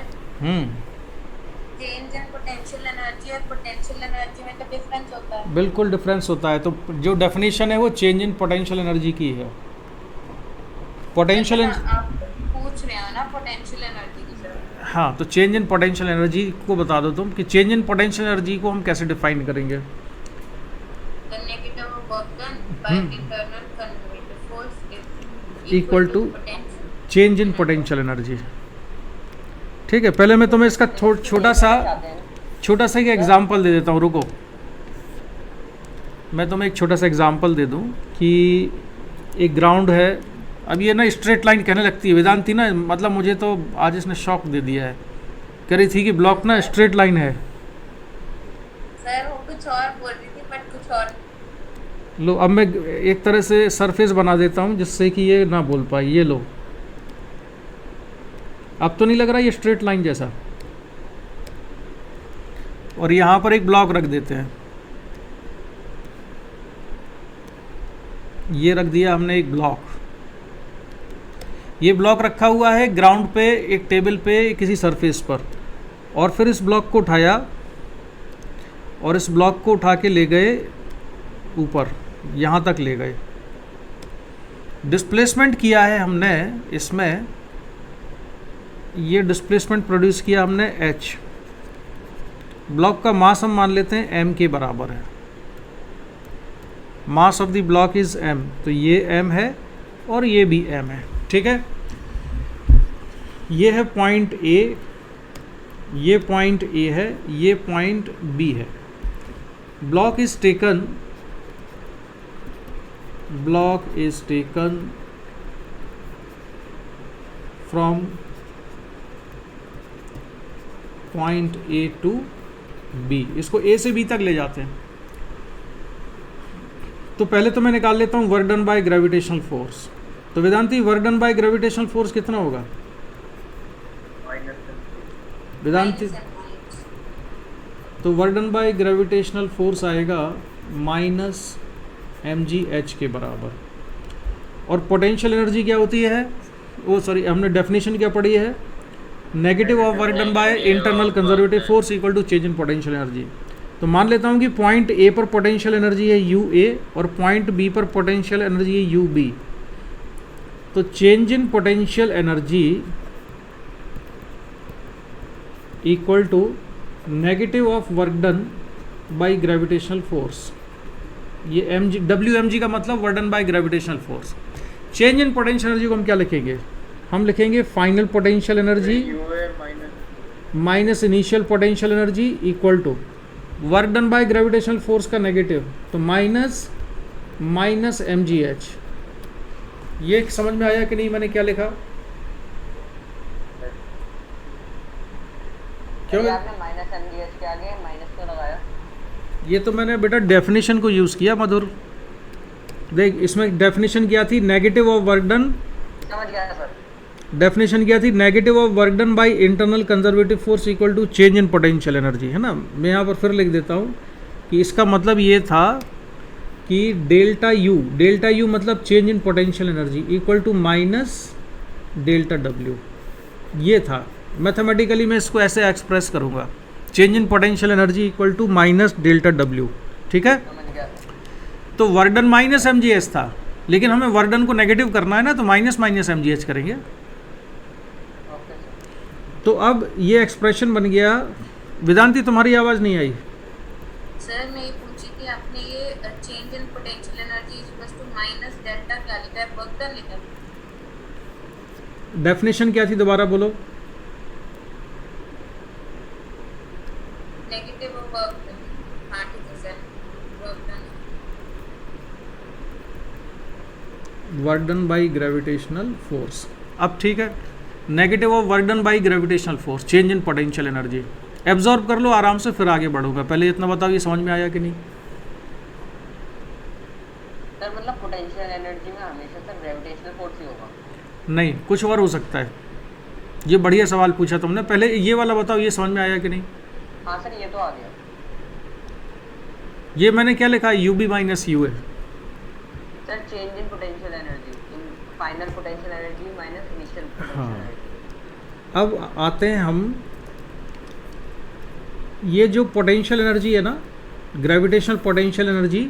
change in potential energy और पोटेंशियल एनर्जी में तो डिफरेंस होता है। बिल्कुल डिफरेंस होता है। तो जो डेफिनेशन है वो चेंज इन पोटेंशियल एनर्जी की है। पोटेंशियल आप पूछ रहे हो ना पोटेंशियल एनर्जी की सर। हाँ, तो चेंज इन पोटेंशियल एनर्जी को बता दो तुम कि चेंज इन पोटेंशियल एनर्जी को हम कैसे डिफाइन करेंगे। The negative of work done by internal conservative force is Equal to potential. Change in potential energy. ठीक है, पहले मैं तुम्हें इसका छोटा सा एक एग्जांपल दे देता हूँ। रुको, मैं तुम्हें एक छोटा सा एग्जांपल दे दूँ कि एक ग्राउंड है। अब ये ना स्ट्रेट लाइन कहने लगती है वेदांती ना, मतलब मुझे तो आज इसने शॉक दे दिया है। कह रही थी कि ब्लॉक ना स्ट्रेट लाइन है। सर वो कुछ और बोल रही थी बट कुछ और। लो अब मैं एक तरह से सरफेस बना देता हूँ जिससे कि ये ना बोल पाए। ये लो, अब तो नहीं लग रहा ये स्ट्रेट लाइन जैसा। और यहाँ पर एक ब्लॉक रख देते हैं। ये रख दिया हमने एक ब्लॉक। ये ब्लॉक रखा हुआ है ग्राउंड पे एक टेबल पे किसी सरफेस पर। और फिर इस ब्लॉक को उठाया और इस ब्लॉक को उठा के ले गए ऊपर, यहाँ तक ले गए। डिस्प्लेसमेंट किया है हमने इसमें, ये डिस्प्लेसमेंट प्रोड्यूस किया हमने h। ब्लॉक का मास हम मान लेते हैं m के बराबर है। Mass of the block is m, तो ये m है और ये भी m है, ठीक है। ये है पॉइंट A, ये पॉइंट A है, ये पॉइंट B है। Block is taken from point A to B, इसको A से B तक ले जाते हैं। तो पहले तो मैं निकाल लेता हूँ work done by gravitational force. तो Vedanti work done by gravitational force कितना होगा वेदांती? तो work done by gravitational force आएगा माइनस mgh के बराबर। और पोटेंशियल एनर्जी क्या होती है, वो सॉरी हमने डेफिनेशन क्या पढ़ी है, negative of work done by internal conservative force equal to change in potential energy. तो मान लेता हूँ कि पॉइंट A पर पोटेंशियल एनर्जी है UA और पॉइंट B पर पोटेंशियल एनर्जी है UB। तो change in potential energy equal to negative of work done by gravitational force. ये WmG का मतलब work done by gravitational force. Change in potential energy को हम क्या लिखेंगे, हम लिखेंगे final potential energy minus initial potential energy equal to work done by gravitational force का नेगेटिव, तो माइनस mgh। ये समझ में आया कि नहीं मैंने क्या लिखा? क्यों आपने माइनस mgh के आगे माइनस क्यों लगाया? ये तो मैंने बेटा डेफिनेशन को यूज़ किया मधुर। देख इसमें डेफिनेशन क्या थी, नेगेटिव ऑफ वर्क डन, समझ गया सर। डेफिनेशन क्या थी, negative of work done by internal conservative force equal to change in potential energy, है ना। मैं यहाँ पर फिर लिख देता हूँ कि इसका मतलब ये था कि डेल्टा यू मतलब change in potential energy equal to minus delta W. ये था मैथमेटिकली, मैं इसको ऐसे एक्सप्रेस करूँगा, change in potential energy equal to minus delta W, ठीक है। समझ गया। तो वर्क डन माइनस mgh था, लेकिन हमें वर्क डन को नेगेटिव करना है ना, तो माइनस mgh करेंगे। Okay sir. तो अब ये एक्सप्रेशन बन गया। वेदांती तुम्हारी आवाज़ नहीं आई। सर मैं ये पूछी कि आपने ये change in potential energy equals to minus delta क्या लिखा है, वर्क डन लिखा है? डेफिनेशन क्या थी दोबारा बोलो। नेगेटिव ऑफ वर्क डन, हाँ ठीक है sir, work done. Work done by gravitational force. अब ठीक है, negative of work done by gravitational force, change in potential energy. Absorb कर लो आराम से, फिर आगे बढ़ूंगा। पहले इतना बताओ ये समझ में आया कि नहीं? सर मतलब पोटेंशियल एनर्जी में हमेशा सर ग्रेविटेशनल फोर्स ही होगा? नहीं, कुछ और हो सकता है। ये बढ़िया सवाल पूछा तुमने। पहले ये वाला बताओ ये समझ में आया कि नहीं? हाँ सर ये तो आ गया। ये मैंने क्या लिखा है, UB minus UA। Sir change in potential energy, in final potential energy minus initial potential energy. अब आते हैं हम, ये जो पोटेंशियल एनर्जी है ना, ग्रेविटेशनल पोटेंशियल एनर्जी,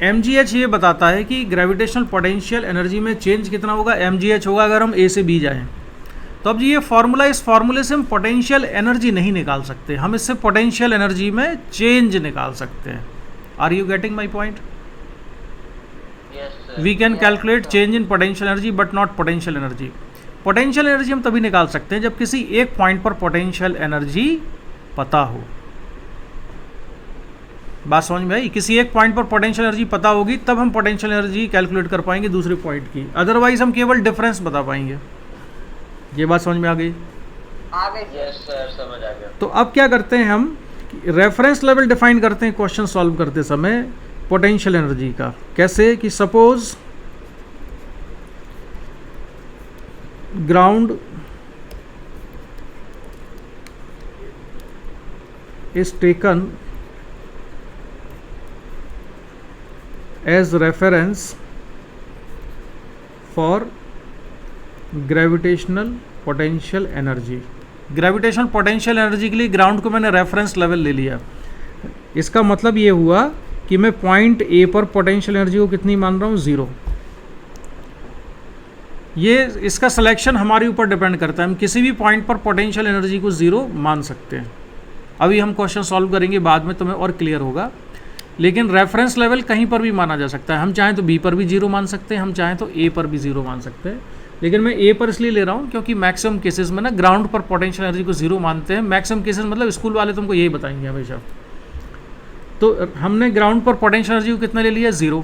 mgh ये बताता है कि ग्रेविटेशनल पोटेंशियल एनर्जी में चेंज कितना होगा, mgh होगा अगर हम A से B जाएं। तो अब ये फार्मूला, इस फार्मूले से हम पोटेंशियल एनर्जी नहीं निकाल सकते, हम इससे पोटेंशियल एनर्जी में चेंज निकाल सकते हैं। Are you getting my point? Yes, sir. We can calculate change in potential energy but not potential energy. Potential energy हम तभी निकाल सकते हैं जब किसी एक पॉइंट पर पोटेंशियल एनर्जी पता हो। बात समझ में आई? किसी एक पॉइंट पर पोटेंशियल एनर्जी पता होगी तब हम पोटेंशियल एनर्जी कैलकुलेट कर पाएंगे दूसरे पॉइंट की, अदरवाइज हम केवल डिफरेंस बता पाएंगे। ये बात समझ में आ गई? आ गई सर। Yes, sir, समझ आ गया। तो अब क्या करते हैं हम, रेफरेंस लेवल डिफाइन करते हैं क्वेश्चन सॉल्व करते समय पोटेंशियल एनर्जी का। कैसे कि suppose ground is taken as reference for gravitational potential energy. Gravitational potential energy के लिए ग्राउंड को मैंने रेफरेंस लेवल ले लिया। इसका मतलब ये हुआ कि मैं पॉइंट A पर पोटेंशियल एनर्जी को कितनी मान रहा हूँ, 0। ये इसका सिलेक्शन हमारे ऊपर डिपेंड करता है, हम किसी भी पॉइंट पर पोटेंशियल एनर्जी को 0 मान सकते हैं। अभी हम क्वेश्चन सॉल्व करेंगे, बाद में तुम्हें और क्लियर होगा। लेकिन रेफरेंस लेवल कहीं पर भी माना जा सकता है। हम चाहें तो बी पर भी 0 मान सकते हैं, हम चाहें तो ए पर भी 0 मान सकते हैं, लेकिन मैं ए पर इसलिए ले रहा हूँ क्योंकि मैक्सिमम केसेस में ना ग्राउंड पर पोटेंशियल एनर्जी को 0 मानते हैं। मैक्सिमम केसेस मतलब स्कूल वाले तुमको यही बताएंगे हमेशा। तो हमने ग्राउंड पर पोटेंशियल एनर्जी को कितना ले लिया, 0।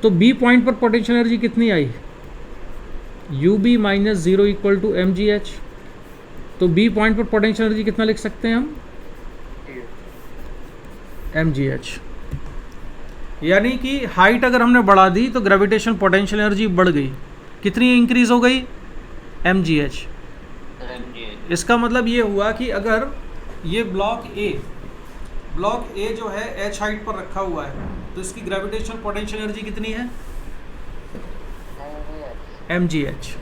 तो बी पॉइंट पर पोटेंशियल एनर्जी कितनी आई, U B minus 0 equal to M G H. तो बी पॉइंट पर पोटेंशियल एनर्जी कितना लिख सकते हैं हम, एम जी एच। यानी कि हाइट अगर हमने बढ़ा दी तो ग्रेविटेशन पोटेंशियल एनर्जी बढ़ गई, कितनी इंक्रीज हो गई, एम जी एच। इसका मतलब ये हुआ कि अगर ये ब्लॉक ए जो है एच हाइट पर रखा हुआ है तो इसकी ग्रेविटेशन पोटेंशियल एनर्जी कितनी है, एम जी एच।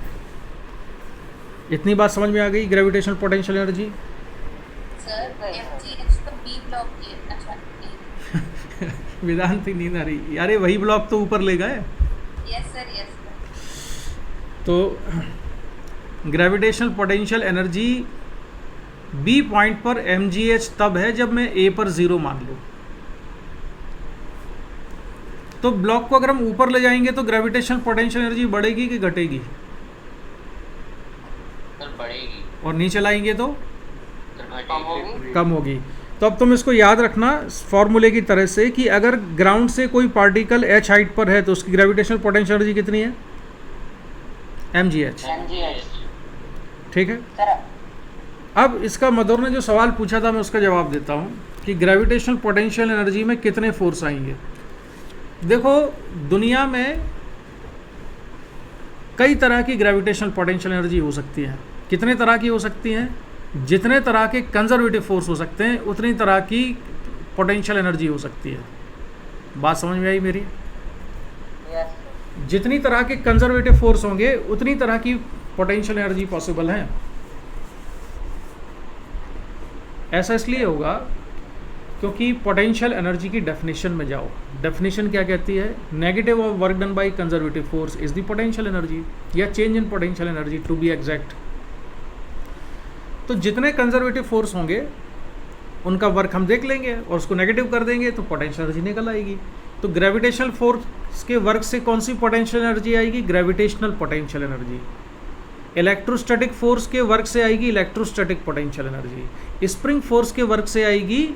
इतनी बात समझ में आ गई, gravitation potential energy. Sir MGH तो बी ब्लॉक की है। अच्छा A। वेदांत नींद आ रही, अरे वही ब्लॉक तो ऊपर ले गए। Yes sir. तो gravitational potential energy B point पर एम जी एच तब है जब मैं ए पर 0 मान लूँ। तो ब्लॉक को अगर हम ऊपर ले जाएंगे तो ग्रेविटेशनल पोटेंशियल एनर्जी बढ़ेगी कि घटेगी, बढ़ेगी। और नीचे लाएंगे तो कम होगी। कम होगी। तो अब तुम इसको याद रखना फॉर्मूले की तरह से कि अगर ग्राउंड से कोई पार्टिकल एच हाइट पर है तो उसकी ग्रेविटेशनल पोटेंशियल एनर्जी कितनी है, एम जी एच। ठीक है। सर अब इसका मदर ने जो सवाल पूछा था मैं उसका जवाब देता हूँ कि ग्रेविटेशनल पोटेंशियल एनर्जी में कितने फोर्स आएंगे। देखो दुनिया में कई तरह की ग्रेविटेशनल पोटेंशियल एनर्जी हो सकती है। कितने तरह की हो सकती हैं, जितने तरह के कंजर्वेटिव फोर्स हो सकते हैं उतनी तरह की पोटेंशियल एनर्जी हो सकती है। बात समझ में आई मेरी? यस जितनी तरह के कंजर्वेटिव फोर्स होंगे उतनी तरह की पोटेंशियल एनर्जी पॉसिबल है। ऐसा इसलिए होगा क्योंकि पोटेंशियल एनर्जी की डेफिनेशन में जाओ। डेफिनेशन क्या कहती है, negative of work done by conservative force is the potential energy, या change in potential energy to be exact. तो जितने कंजर्वेटिव फोर्स होंगे उनका वर्क हम देख लेंगे और उसको नेगेटिव कर देंगे तो पोटेंशियल एनर्जी निकल आएगी। तो ग्रेविटेशनल फोर्स के वर्क से कौन सी पोटेंशियल एनर्जी आएगी, gravitational potential energy. Electrostatic force के वर्क से आएगी electrostatic potential energy. Spring force के वर्क से आएगी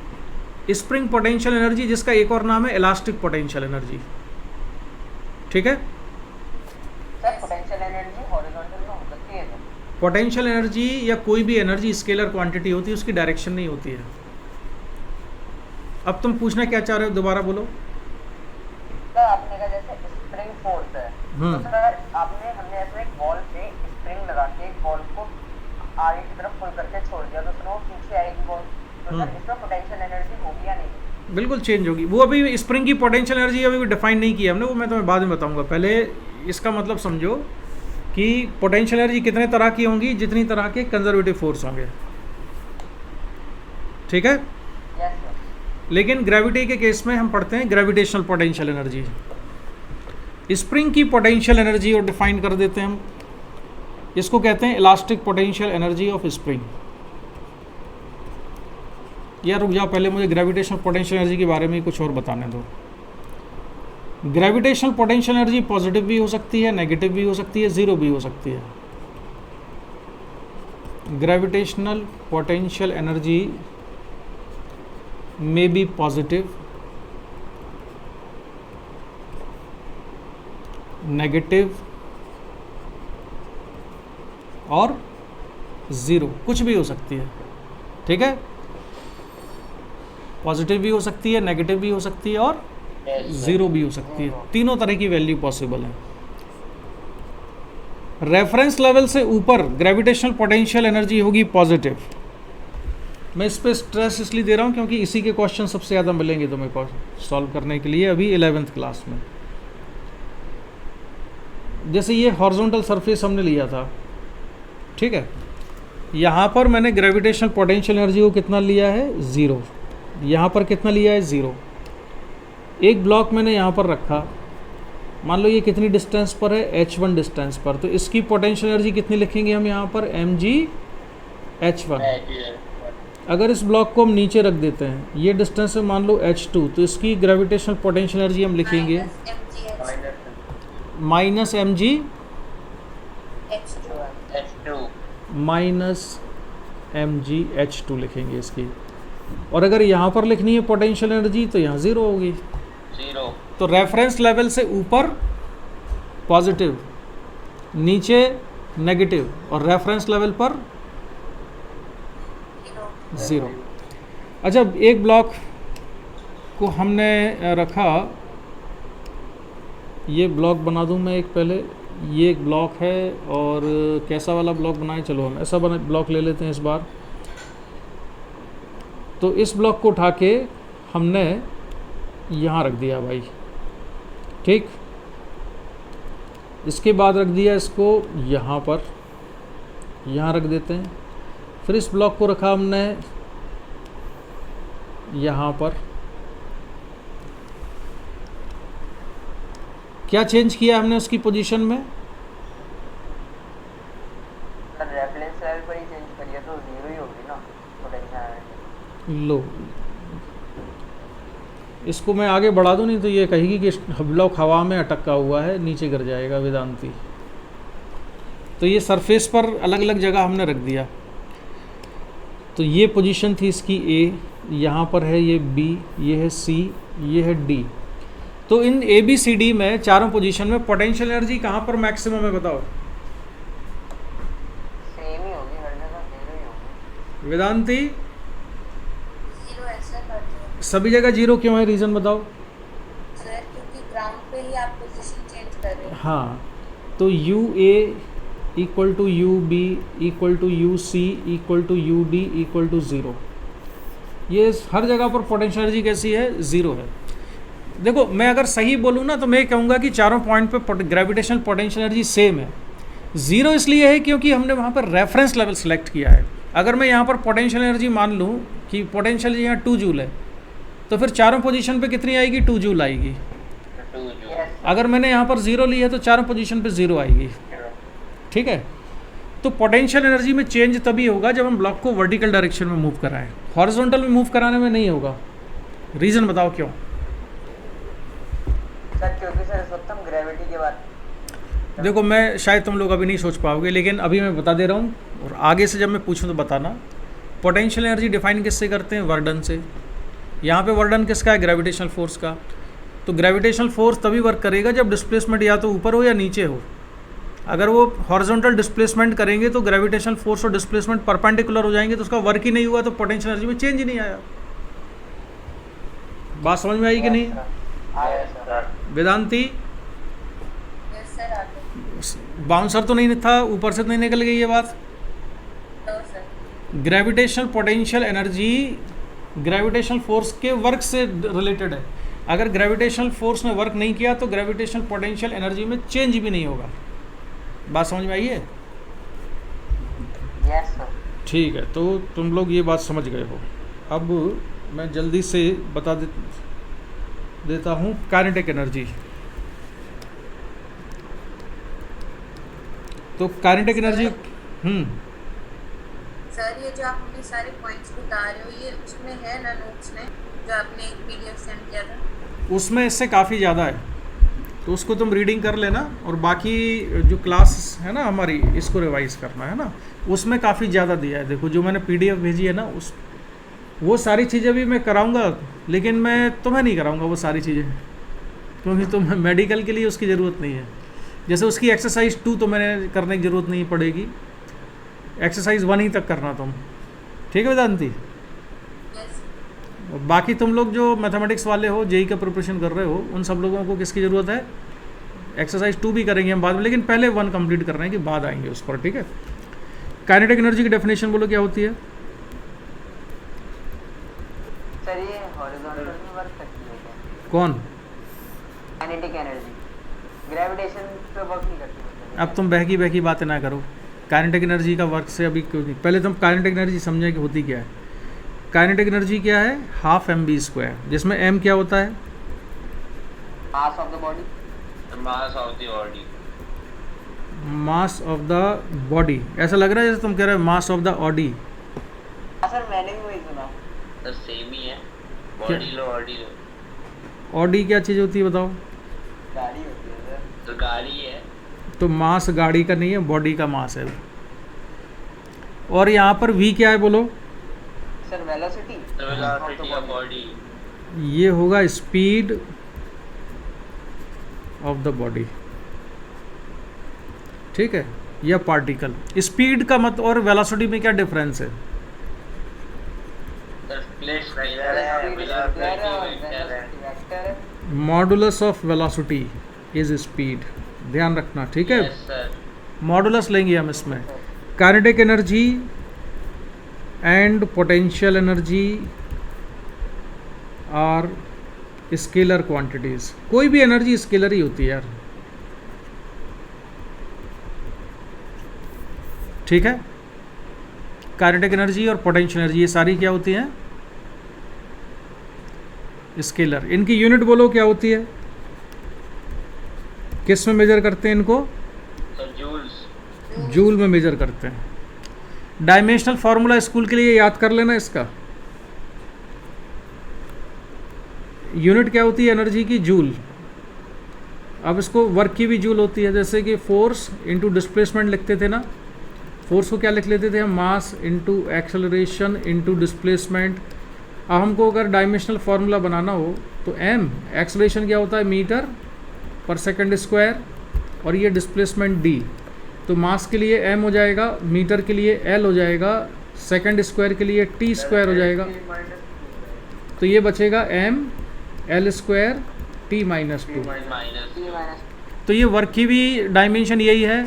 स्प्रिंग पोटेंशियल एनर्जी, जिसका एक और नाम है इलास्टिक पोटेंशियल एनर्जी। ठीक है। सर पोटेंशियल एनर्जी हॉरिजॉन्टल में हो सकती है। पोटेंशियल एनर्जी या कोई भी एनर्जी स्केलर क्वांटिटी होती है, उसकी डायरेक्शन नहीं होती है। अब तुम पूछना क्या चाह रहे हो, दोबारा बोलो। सर आपने कहा जैसे स्प्रिंग फोर्स है, तो सर हमने ऐसे एक बॉल पे स्प्रिंग लगा के बॉल को आगे की तरफ पुल करके छोड़ दिया तो सर वो पीछे आएगी बॉल, तो सर इसमें पोटेंशियल एनर्जी होगी या नहीं? बिल्कुल चेंज होगी। वो अभी स्प्रिंग की पोटेंशियल एनर्जी अभी डिफाइन नहीं किया हमने, वो मैं तुम्हें बाद में बताऊंगा। पहले इसका मतलब समझो कि पोटेंशियल एनर्जी कितने तरह की होंगी, जितनी तरह के कंजर्वेटिव फोर्स होंगे। ठीक है। Yes sir. लेकिन ग्रेविटी के केस में हम पढ़ते हैं ग्रेविटेशनल पोटेंशियल एनर्जी। स्प्रिंग की पोटेंशियल एनर्जी और डिफाइन कर देते हैं हम, इसको कहते हैं elastic potential energy of spring. यार रुक जाओ, पहले मुझे ग्रेविटेशनल पोटेंशियल एनर्जी के बारे में कुछ और बताने दो। ग्रेविटेशनल पोटेंशियल एनर्जी पॉजिटिव भी हो सकती है, नेगेटिव भी हो सकती है, ज़ीरो भी हो सकती है। Gravitational potential energy may be positive, negative और ज़ीरो, कुछ भी हो सकती है। ठीक है। पॉजिटिव भी हो सकती है, नेगेटिव भी हो सकती है और ज़ीरो भी हो सकती है। तीनों तरह की वैल्यू पॉसिबल है। रेफरेंस लेवल से ऊपर ग्रेविटेशनल पोटेंशियल एनर्जी होगी पॉजिटिव। मैं इस पर स्ट्रेस इसलिए दे रहा हूँ क्योंकि इसी के क्वेश्चन सबसे ज़्यादा मिलेंगे तुम्हें सॉल्व करने के लिए अभी 11th क्लास में। जैसे ये हॉरिजॉन्टल सरफेस हमने लिया था, ठीक है, यहाँ पर मैंने ग्रेविटेशनल पोटेंशियल एनर्जी को कितना लिया है, 0। यहाँ पर कितना लिया है, 0। एक ब्लॉक मैंने यहाँ पर रखा, मान लो ये कितनी डिस्टेंस पर है, h1 डिस्टेंस पर, तो इसकी पोटेंशियल एनर्जी कितनी लिखेंगे हम यहाँ पर, mg h1। अगर इस ब्लॉक को हम नीचे रख देते हैं, ये डिस्टेंस है मान लो h2, तो इसकी ग्रेविटेशनल पोटेंशियल एनर्जी हम लिखेंगे minus M G H -mg H2 -mgh2 लिखेंगे इसकी। और अगर यहाँ पर लिखनी है पोटेंशियल एनर्जी तो यहाँ 0 होगी। 0 तो रेफरेंस लेवल से ऊपर पॉजिटिव, नीचे नेगेटिव, और रेफरेंस लेवल पर 0। अच्छा, एक ब्लॉक को हमने रखा, ये ब्लॉक बना दूं मैं एक पहले। ये एक ब्लॉक है और कैसा वाला ब्लॉक बनाएं, चलो हम ऐसा बना ब्लॉक ले लेते हैं इस बार। तो इस ब्लॉक को उठा के हमने यहाँ रख दिया भाई, ठीक। इसके बाद रख दिया इसको यहाँ पर, यहाँ रख देते हैं। फिर इस ब्लॉक को रखा हमने यहाँ पर। क्या चेंज किया हमने उसकी पोजीशन में? रेफरेंस लेवल पर ही चेंज करिए तो 0 ही होगी ना पोटेंशियल। लो, इसको मैं आगे बढ़ा दूं, नहीं तो ये कहेगी कि ब्लॉक हवा में अटका हुआ है, नीचे गिर जाएगा वेदांती। तो ये सरफेस पर अलग अलग जगह हमने रख दिया। तो ये पोजीशन थी इसकी A, यहाँ पर है ये B, ये है C, ये है D। तो इन ABCD में चारों पोजीशन में पोटेंशियल एनर्जी कहाँ पर मैक्सिमम है बताओ? सेम ही होगी, हर जगह 0 ही होगी। वेदांती 0 ऐसा कर दो सभी जगह 0 क्यों है, रीज़न बताओ? सर, क्योंकि ग्राउंड पे ही आप पोजीशन चेंज कर रहे हैं। हाँ, तो UA equal to UB equal to UC equal to UD equal to 0। ये हर जगह पर पोटेंशियल एनर्जी कैसी है? 0 है। देखो, मैं अगर सही बोलूँ ना तो मैं कहूँगा कि चारों पॉइंट पे ग्रेविटेशनल पोटेंशियल एनर्जी सेम है। 0 इसलिए है क्योंकि हमने वहाँ पर रेफरेंस लेवल सेलेक्ट किया है। अगर मैं यहाँ पर पोटेंशियल एनर्जी मान लूँ कि पोटेंशियल यहाँ 2 जूल है, तो फिर चारों पोजीशन पे कितनी आएगी? 2 जूल आएगी। 2 जूल। अगर मैंने यहाँ पर 0 ली है तो चारों पोजीशन पे 0 आएगी, ठीक है। तो पोटेंशियल एनर्जी में चेंज तभी होगा जब हम ब्लॉक को वर्टिकल डायरेक्शन में मूव कराएं, हॉरिजॉन्टल में मूव कराने में नहीं होगा। रीज़न बताओ क्यों? सर क्योंकि सर इस वक्त हम ग्रेविटी के बाद देखो, मैं शायद तुम लोग अभी नहीं सोच पाओगे, लेकिन अभी मैं बता दे रहा हूँ, और आगे से जब मैं पूछूँ तो बताना। पोटेंशियल एनर्जी डिफाइन किससे करते हैं? वर्डन से। यहाँ पे वर्डन किसका है? ग्रेविटेशनल फोर्स का। तो ग्रेविटेशनल फोर्स तभी वर्क करेगा जब डिस्प्लेसमेंट या तो ऊपर हो या नीचे हो। अगर वो हॉरिजॉन्टल डिस्प्लेसमेंट करेंगे तो ग्रेविटेशनल फोर्स और डिस्प्लेसमेंट परपेंडिकुलर हो जाएंगे, तो उसका वर्क ही नहीं हुआ, तो पोटेंशियल एनर्जी में चेंज ही नहीं आया। बात समझ में आई कि नहीं? वेदांती, यस सर, आगे बाउंसर तो नहीं था, ऊपर से तो नहीं निकल गई ये बात? तो sir gravitational potential energy gravitational force के वर्क से रिलेटेड है। अगर ग्रेविटेशनल फोर्स ने वर्क नहीं किया तो ग्रेविटेशनल पोटेंशियल एनर्जी में चेंज भी नहीं होगा। बात समझ में आई है? Yes sir. ठीक है, तो तुम लोग ये बात समझ गए हो। अब मैं जल्दी से बता देता हूँ काइनेटिक एनर्जी। तो काइनेटिक एनर्जी सर, ये जो आप हमें सारे पॉइंट्स बता रहे हो, ये उसमें है ना नोट्स में जो आपने एक PDF सेंड किया था? उसमें इससे काफ़ी ज़्यादा है, तो उसको तुम रीडिंग कर लेना, और बाकी जो क्लास है ना हमारी, इसको रिवाइज करना है ना। उसमें काफ़ी ज़्यादा दिया है। देखो, जो मैंने PDF भेजी है ना, उस वो सारी चीज़ें भी मैं कराऊंगा, लेकिन मैं तुम्हें नहीं कराऊंगा वो सारी चीज़ें, क्योंकि तुम्हें मेडिकल के लिए उसकी ज़रूरत नहीं है। जैसे उसकी एक्सरसाइज 2 तो मैंने करने की ज़रूरत नहीं पड़ेगी, एक्सरसाइज 1 ही तक करना तुम, ठीक है वेदांती? यस। बाकी तुम लोग जो मैथमेटिक्स वाले हो, जेई का प्रिपरेशन कर रहे हो, उन सब लोगों को किसकी ज़रूरत है? एक्सरसाइज 2 भी करेंगे हम बाद में, लेकिन पहले 1 कंप्लीट कर रहे हैं कि बाद आएंगे उस पर, ठीक है। काइनेटिक एनर्जी की डेफिनेशन बोलो क्या होती है? सर ये हॉरिजॉन्टल में वर्क करती है क्या? कौन? काइनेटिक एनर्जी ग्रेविटेशन पे वर्क नहीं करती मतलब। अब तुम बहकी बातें ना करो। काइनेटिक एनर्जी का वर्क से अभी क्यों नहीं, पहले तुम काइनेटिक एनर्जी समझे कि होती क्या है। काइनेटिक एनर्जी क्या है? 12 mv², जिसमें m क्या होता है? Mass of the body. Mass of the body. Mass of the body. ऐसा लग रहा है जैसे तुम कह रहे हो mass of the Audi. Mass sir मैंने भी वही सुना। तो सेम ही है, बॉडी लो ऑडी लो। ऑडी क्या चीज़ होती है बताओ? गाड़ी होती है सर। तो गाड़ी है। तो मास गाड़ी का नहीं है, बॉडी का मास है। और यहाँ पर वी क्या है बोलो? Sir velocity. तो वेलोसिटी ऑफ बॉडी। ये होगा स्पीड ऑफ द बॉडी, ठीक है, या पार्टिकल। स्पीड का मत और वेलोसिटी में क्या डिफरेंस है? प्लेस स्केलर है, वेलोसिटी वेक्टर है। Modulus of velocity is speed, ध्यान रखना, ठीक है। Yes sir. मॉडुलस लेंगे हम इसमें। Kinetic energy and potential energy are scalar quantities. कोई भी एनर्जी स्केलर ही होती है यार, ठीक है। काइनेटिक एनर्जी और पोटेंशियल एनर्जी ये सारी क्या होती हैं? स्केलर। इनकी यूनिट बोलो क्या होती है? किस में मेजर करते हैं इनको? Sir joules. जूल में मेजर करते हैं। डायमेंशनल फार्मूला स्कूल के लिए याद कर लेना इसका। यूनिट क्या होती है एनर्जी की? जूल। अब इसको वर्क की भी जूल होती है, जैसे कि फोर्स इनटू डिस्प्लेसमेंट लिखते थे ना। फोर्स को क्या लिख लेते थे हम? Mass into acceleration into displacement. अब हमको अगर डायमेंशनल फार्मूला बनाना हो तो एम, एक्सेलरेशन क्या होता है? मीटर पर सेकंड स्क्वायर, और ये डिस्प्लेसमेंट डी। तो मास के लिए एम हो जाएगा, मीटर के लिए एल हो जाएगा, सेकंड स्क्वायर के लिए टी स्क्वायर हो जाएगा। तो ये बचेगा M L square T minus two. Minus. तो ये वर्क की भी डायमेंशन यही है,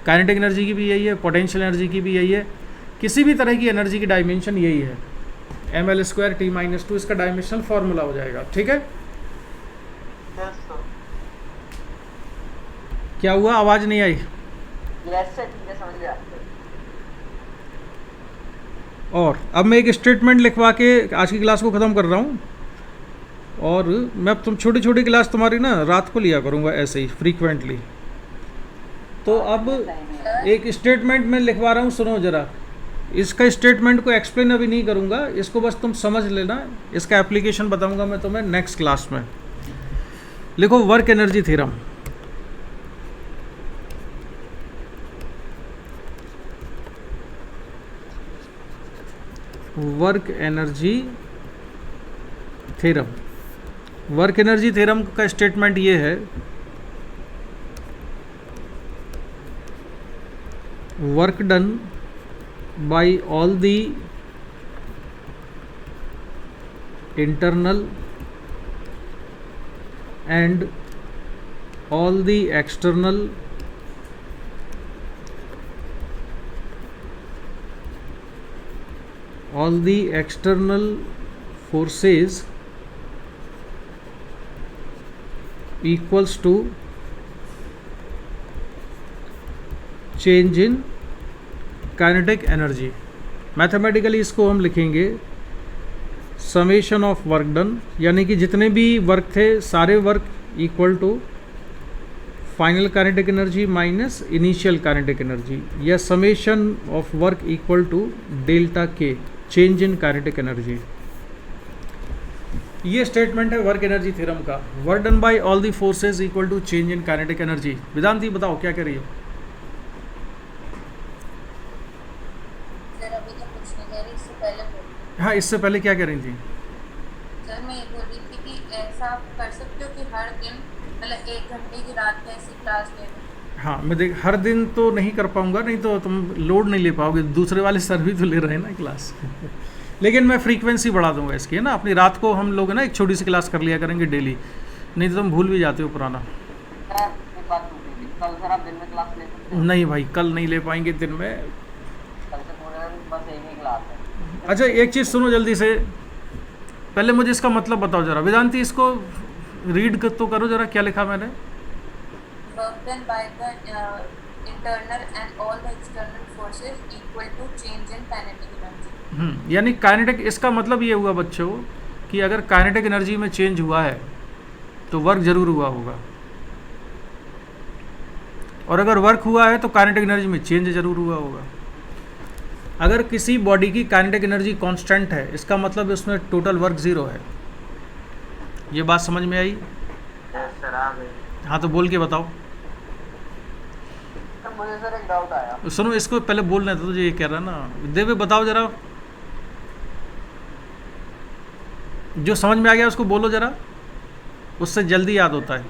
काइनेटिक एनर्जी की भी यही है, पोटेंशियल एनर्जी की भी यही है। किसी भी तरह की एनर्जी की डायमेंशन यही है, M L square T minus two. इसका डायमेंशनल फार्मूला हो जाएगा, ठीक है। क्या हुआ? आवाज़ नहीं आई? यस सर, ठीक है, समझ गया। और अब मैं एक स्टेटमेंट लिखवा के आज की क्लास को ख़त्म कर रहा हूँ। और मैं तुम छोटी छोटी क्लास तुम्हारी ना रात को लिया करूँगा ऐसे ही फ्रीक्वेंटली। तो अब एक स्टेटमेंट मैं लिखवा रहा हूँ, सुनो ज़रा। इसका स्टेटमेंट को एक्सप्लेन अभी नहीं करूँगा, इसको बस तुम समझ लेना। इसका एप्लीकेशन बताऊँगा मैं तुम्हें नेक्स्ट क्लास में। लिखो work energy theorem. Work energy theorem. Work energy theorem का स्टेटमेंट ये है, work done by all the internal and all the external forces equals to change in kinetic energy। Mathematically इसको हम लिखेंगे समेशन ऑफ वर्क डन, यानी कि जितने भी वर्क थे सारे work equal to final kinetic energy minus initial kinetic energy, या summation of work equal to delta के, चेंज इन काइनेटिक एनर्जी। ये स्टेटमेंट है वर्क एनर्जी थ्योरम का। Work done by all the forces equal to change in kinetic energy. Vedanti बताओ क्या कह रही हो? सर अभी तो कुछ नहीं कह रही, इससे पहले बोल। हाँ, इससे पहले क्या कह रही थी? सर मैं ये बोल रही थी कि ऐसा आप कर सकते हो कि हर दिन मतलब 1 घंटे की रात में ऐसी क्लास ले लो। हाँ, मैं देख हर दिन तो नहीं कर पाऊँगा, नहीं तो तुम लोड नहीं ले पाओगे, दूसरे वाले सर भी तो ले रहे हैं ना क्लास। लेकिन मैं फ्रीक्वेंसी बढ़ा दूंगा इसकी, है ना। अपनी रात को हम लोग है ना एक छोटी सी क्लास कर लिया करेंगे डेली, नहीं तो तुम भूल भी जाते हो पुराना। एक बात पूछी थी, कल सर आप दिन में क्लास ले सकते हैं? नहीं भाई, कल नहीं ले पाएंगे दिन में। कल से पूरे दिन बस एक ही क्लास है। अच्छा एक चीज़ सुनो जल्दी से, पहले मुझे इसका मतलब बताओ ज़रा। वेदांती इसको रीड तो करो ज़रा, क्या लिखा मैंने? Work done by the internal and all the external forces equal to change in kinetic energy. यानी काइनेटिक, इसका मतलब ये हुआ बच्चों कि अगर काइनेटिक एनर्जी में चेंज हुआ है तो वर्क जरूर हुआ होगा, और अगर वर्क हुआ है तो काइनेटिक एनर्जी में चेंज जरूर हुआ होगा। अगर किसी बॉडी की काइनेटिक एनर्जी कांस्टेंट है, इसका मतलब उसमें टोटल वर्क ज़ीरो है। ये बात समझ में आई? यस सर, आ गई। हाँ तो बोल के बताओ। तो मुझे सर एक डाउट आया। सुनो, इसको पहले बोलना था तुझे, ये कह रहा ना। देवे बताओ जरा, जो समझ में आ गया उसको बोलो जरा, उससे जल्दी याद होता है।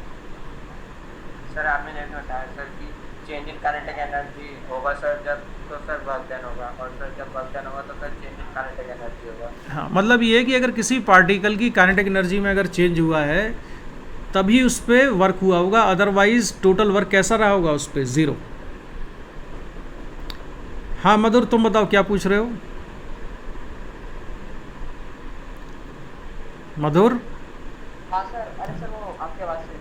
सर आपने जैसे बताया सर कि चेंज इन काइनेटिक एनर्जी होगा सर जब, तो सर वर्क डन होगा, और सर जब वर्क डन होगा तो sir change in kinetic energy होगा। हाँ, मतलब ये है कि अगर किसी पार्टिकल की काइनेटिक एनर्जी में अगर चेंज हुआ है तभी उस पर वर्क हुआ होगा, अदरवाइज टोटल वर्क कैसा रहा होगा उस पर? ज़ीरो। हाँ मधुर, तुम बताओ क्या पूछ रहे हो? मधुर? हाँ सर, अरे सर वो आपके आवाज़ से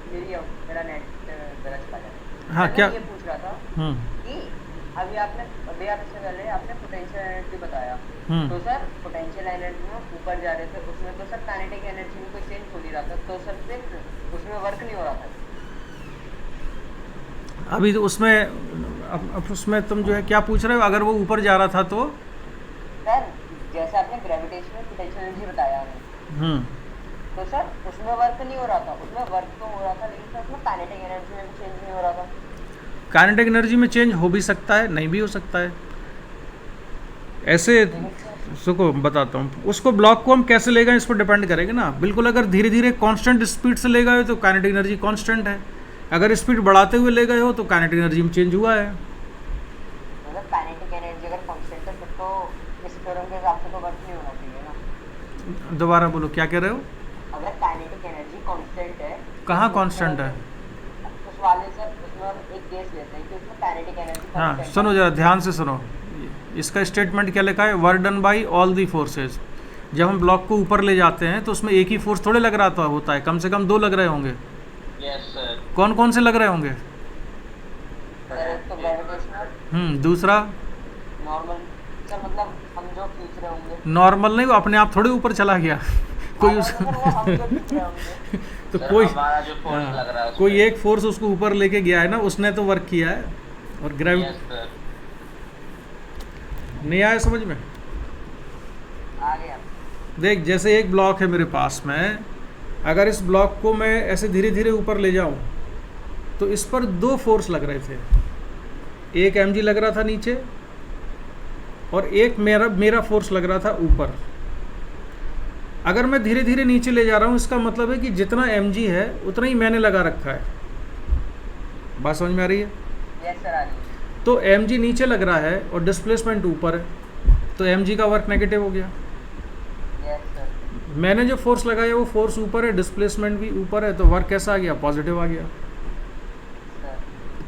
मेरा नेट जरा चला गया। हाँ, मैं क्या? ये पूछ रहा था कि अभी आप इससे पहले आपने पोटेंशियल एनर्जी बताया, तो सर पोटेंशियल एनर्जी में ऊपर जा रहे थे, उसमें तो सर काइनेटिक एनर्जी में कोई चेंज हो नहीं रहा था, तो सर फिर उसमें वर्क नहीं हो रहा था। अभी तो उसमें तुम जो है क्या पूछ रहे हो? अगर वो ऊपर जा रहा था तो? सर जैसे आपने ग्रेविटेशनल पोटेंशियल एनर्जी बताया हमें, तो सर उसमें वर्क नहीं हो रहा था, उसमें वर्क तो हो रहा था, लेकिन सर उसमें काइनेटिक एनर्जी में भी चेंज नहीं हो रहा था। काइनेटिक एनर्जी में चेंज हो भी सकता है, नहीं भी हो सकता है। ऐसे सुको बताता हूँ, उसको ब्लॉक को हम कैसे ले गए इस पर डिपेंड करेगा ना। बिल्कुल अगर धीरे धीरे कांस्टेंट स्पीड से ले गए तो काइनेटिक एनर्जी कांस्टेंट है, अगर स्पीड बढ़ाते हुए ले गए हो तो काइनेटिक एनर्जी में चेंज हुआ है। मतलब काइनेटिक एनर्जी अगर कांस्टेंट है फिर तो इस थ्योरम के हिसाब से तो वर्क नहीं होना चाहिए ना। दोबारा बोलो, क्या कह रहे हो? अगर काइनेटिक एनर्जी कांस्टेंट है, कहाँ कांस्टेंट है? उस वाले सर उसमें हम एक केस लेते हैं कि उसमें काइनेटिक एनर्जी हाँ कांस्टेंट सुनो जरा ध्यान से सुनो, इसका स्टेटमेंट क्या लिखा है? Work done by all the forces. जब हम ब्लॉक को ऊपर ले जाते हैं तो उसमें एक ही फोर्स थोड़े लग रहा होता है, कम से कम दो लग रहे होंगे। Yes sir. कौन कौन से लग रहे होंगे? तो ग्रेविटेशनल, दूसरा नॉर्मल। सर मतलब हम जो खींच रहे होंगे, नॉर्मल नहीं, वो अपने आप थोड़े ऊपर चला गया कोई उस सर वो हम जो खींच रहे होंगे। तो सर, कोई हमारा जो फोर्स हाँ, लग रहा है कोई एक फोर्स उसको ऊपर लेके गया है ना, उसने तो वर्क किया है। और यस सर। नहीं आया समझ में? आ गया। देख, जैसे एक ब्लॉक है मेरे पास में, अगर इस ब्लॉक को मैं ऐसे धीरे धीरे ऊपर ले जाऊं तो इस पर दो फोर्स लग रहे थे, एक mg लग रहा था नीचे और एक मेरा फोर्स लग रहा था ऊपर। अगर मैं धीरे धीरे नीचे ले जा रहा हूँ, इसका मतलब है कि जितना mg है उतना ही मैंने लगा रखा है। बात समझ में आ रही है? यस सर, आ रही है। तो mg नीचे लग रहा है और डिस्प्लेसमेंट ऊपर है, तो mg का वर्क नेगेटिव हो गया। Yes sir. मैंने जो फोर्स लगाया वो फोर्स ऊपर है, डिस्प्लेसमेंट भी ऊपर है, तो वर्क कैसा आ गया? पॉजिटिव आ गया।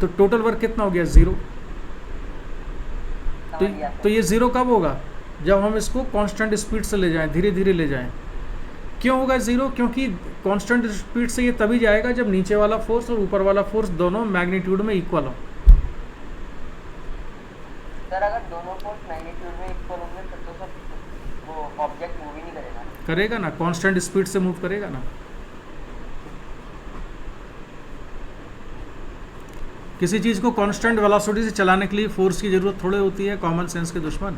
तो टोटल वर्क कितना हो गया? ज़ीरो। तो ये ज़ीरो कब होगा? जब हम इसको कांस्टेंट स्पीड से ले जाएं, धीरे धीरे ले जाएं। क्यों होगा ज़ीरो? क्योंकि कांस्टेंट स्पीड से ये तभी जाएगा जब नीचे वाला फोर्स और ऊपर वाला फोर्स दोनों मैग्नीट्यूड में इक्वल हो। सर अगर दोनों फोर्स मैग्नीट्यूड में इक्वल होंगे फिर तो सर वो ऑब्जेक्ट मूव ही नहीं करेगा। करेगा ना, कांस्टेंट स्पीड से मूव करेगा ना। किसी चीज़ को कांस्टेंट वेलोसिटी से चलाने के लिए फोर्स की ज़रूरत थोड़े होती है, कॉमन सेंस के दुश्मन।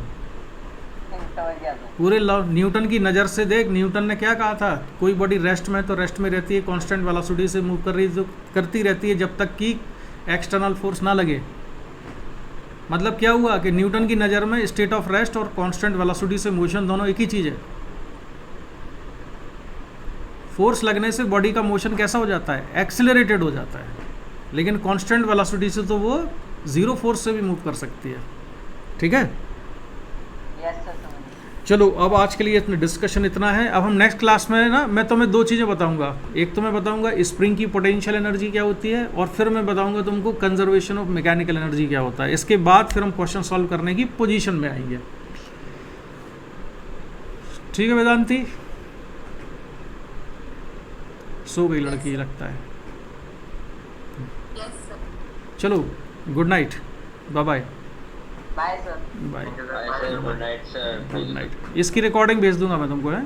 समझ गया तो। पूरे लॉ न्यूटन की नज़र से देख, न्यूटन ने क्या कहा था? कोई बॉडी रेस्ट में तो रेस्ट में रहती है, कांस्टेंट वेलोसिटी से मूव कर रही है तो करती रहती है जब तक कि एक्सटर्नल फोर्स ना लगे। मतलब क्या हुआ कि न्यूटन की नज़र में स्टेट ऑफ रेस्ट और कांस्टेंट वेलोसिटी से मोशन दोनों एक ही चीज़ है। फोर्स लगने से बॉडी का मोशन कैसा हो जाता है? एक्सेलरेटेड हो जाता है, लेकिन कांस्टेंट वेलोसिटी से तो वो ज़ीरो फोर्स से भी मूव कर सकती है। ठीक है, यस सर, समझ गया। चलो अब आज के लिए इतने डिस्कशन इतना है। अब हम नेक्स्ट क्लास में ना मैं तुम्हें दो चीज़ें बताऊंगा। एक तो मैं बताऊंगा स्प्रिंग की पोटेंशियल एनर्जी क्या होती है, और फिर मैं बताऊंगा तुमको कंजर्वेशन ऑफ मैकेनिकल एनर्जी क्या होता है। इसके बाद फिर हम क्वेश्चन सॉल्व करने की पोजीशन में आएंगे। ठीक है वेदांती? सो गई लड़की लगता है। Yes sir. चलो, good night, bye bye. Bye sir. Bye good night sir. Good night. इसकी रिकॉर्डिंग भेज दूंगा मैं तुमको, है?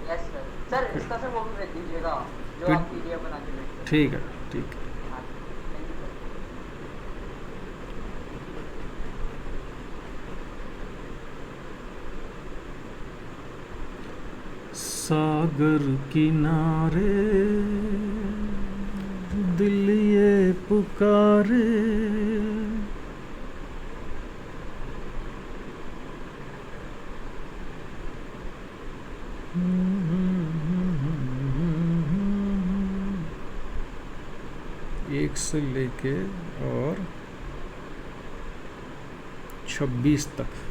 Yes sir. सर इसका सर वो भी भेज दीजिएगा जो फिर- आप पीडीएफ बना के भेजते हैं। ठीक है, ठीक है। सागर किनारे दिल ये पुकारे। एक से लेके और 26 तक